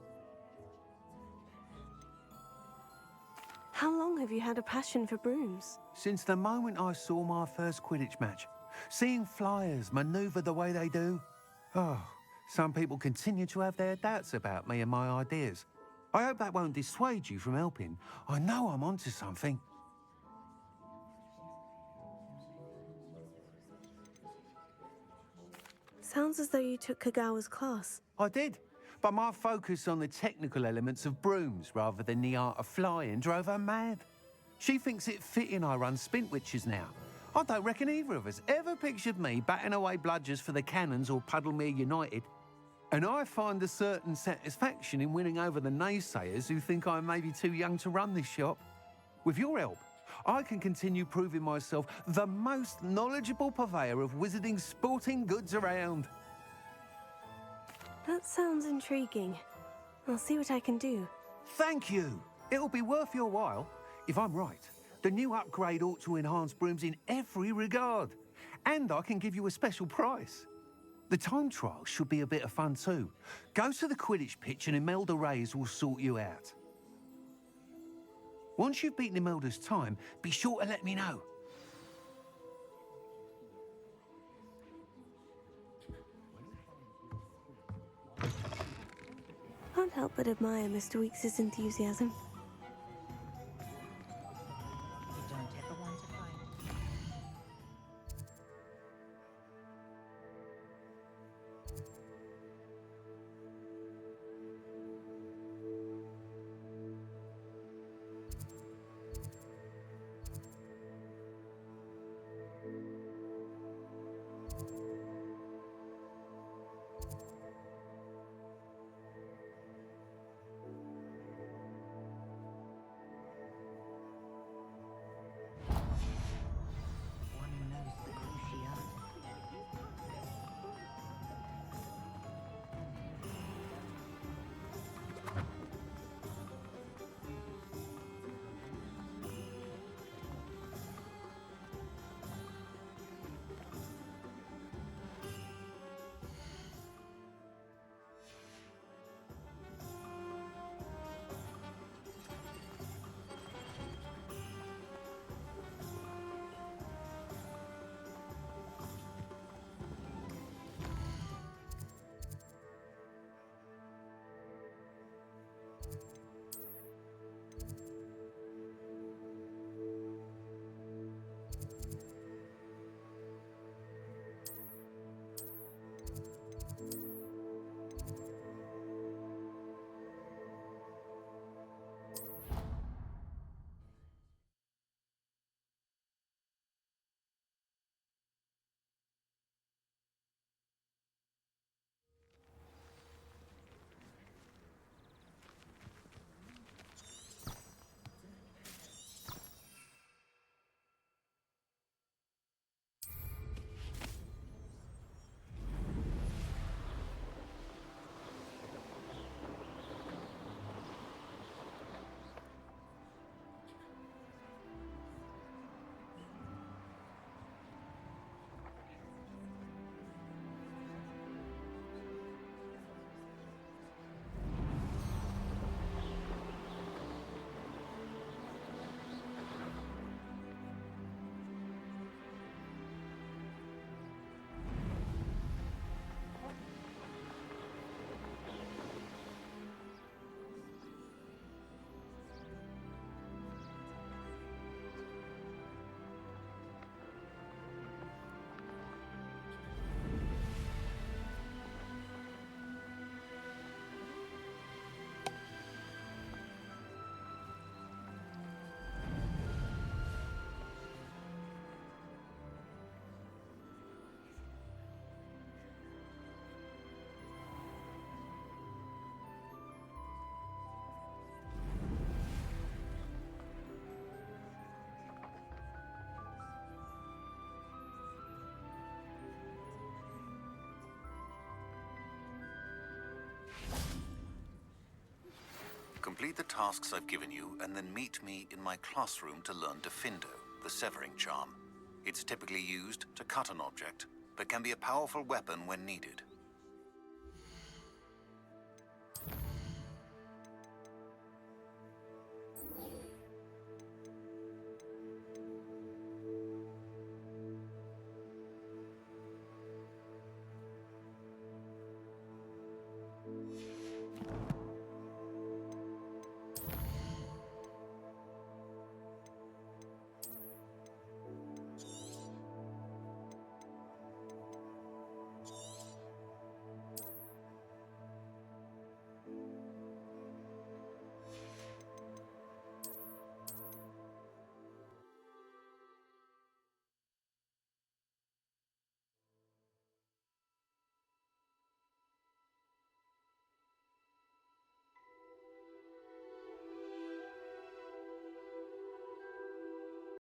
How long have you had a passion for brooms? Since the moment I saw my first Quidditch match. Seeing flyers manoeuvre the way they do. Oh, some people continue to have their doubts about me and my ideas. I hope that won't dissuade you from helping. I know I'm onto something. Sounds as though you took Kagawa's class. I did, but my focus on the technical elements of brooms rather than the art of flying drove her mad. She thinks it fitting I run Spintwitches now. I don't reckon either of us ever pictured me batting away bludgers for the Cannons or Puddlemere United. And I find a certain satisfaction in winning over the naysayers who think I may be too young to run this shop. With your help, I can continue proving myself the most knowledgeable purveyor of wizarding sporting goods around. That sounds intriguing. I'll see what I can do. Thank you. It'll be worth your while. If I'm right, the new upgrade ought to enhance brooms in every regard. And I can give you a special price. The time trial should be a bit of fun too. Go to the Quidditch pitch and Imelda Reyes will sort you out. Once you've beaten Imelda's time, be sure to let me know. Can't help but admire Mr. Weekes' enthusiasm. Complete the tasks I've given you, and then meet me in my classroom to learn Defindo, the severing charm. It's typically used to cut an object, but can be a powerful weapon when needed.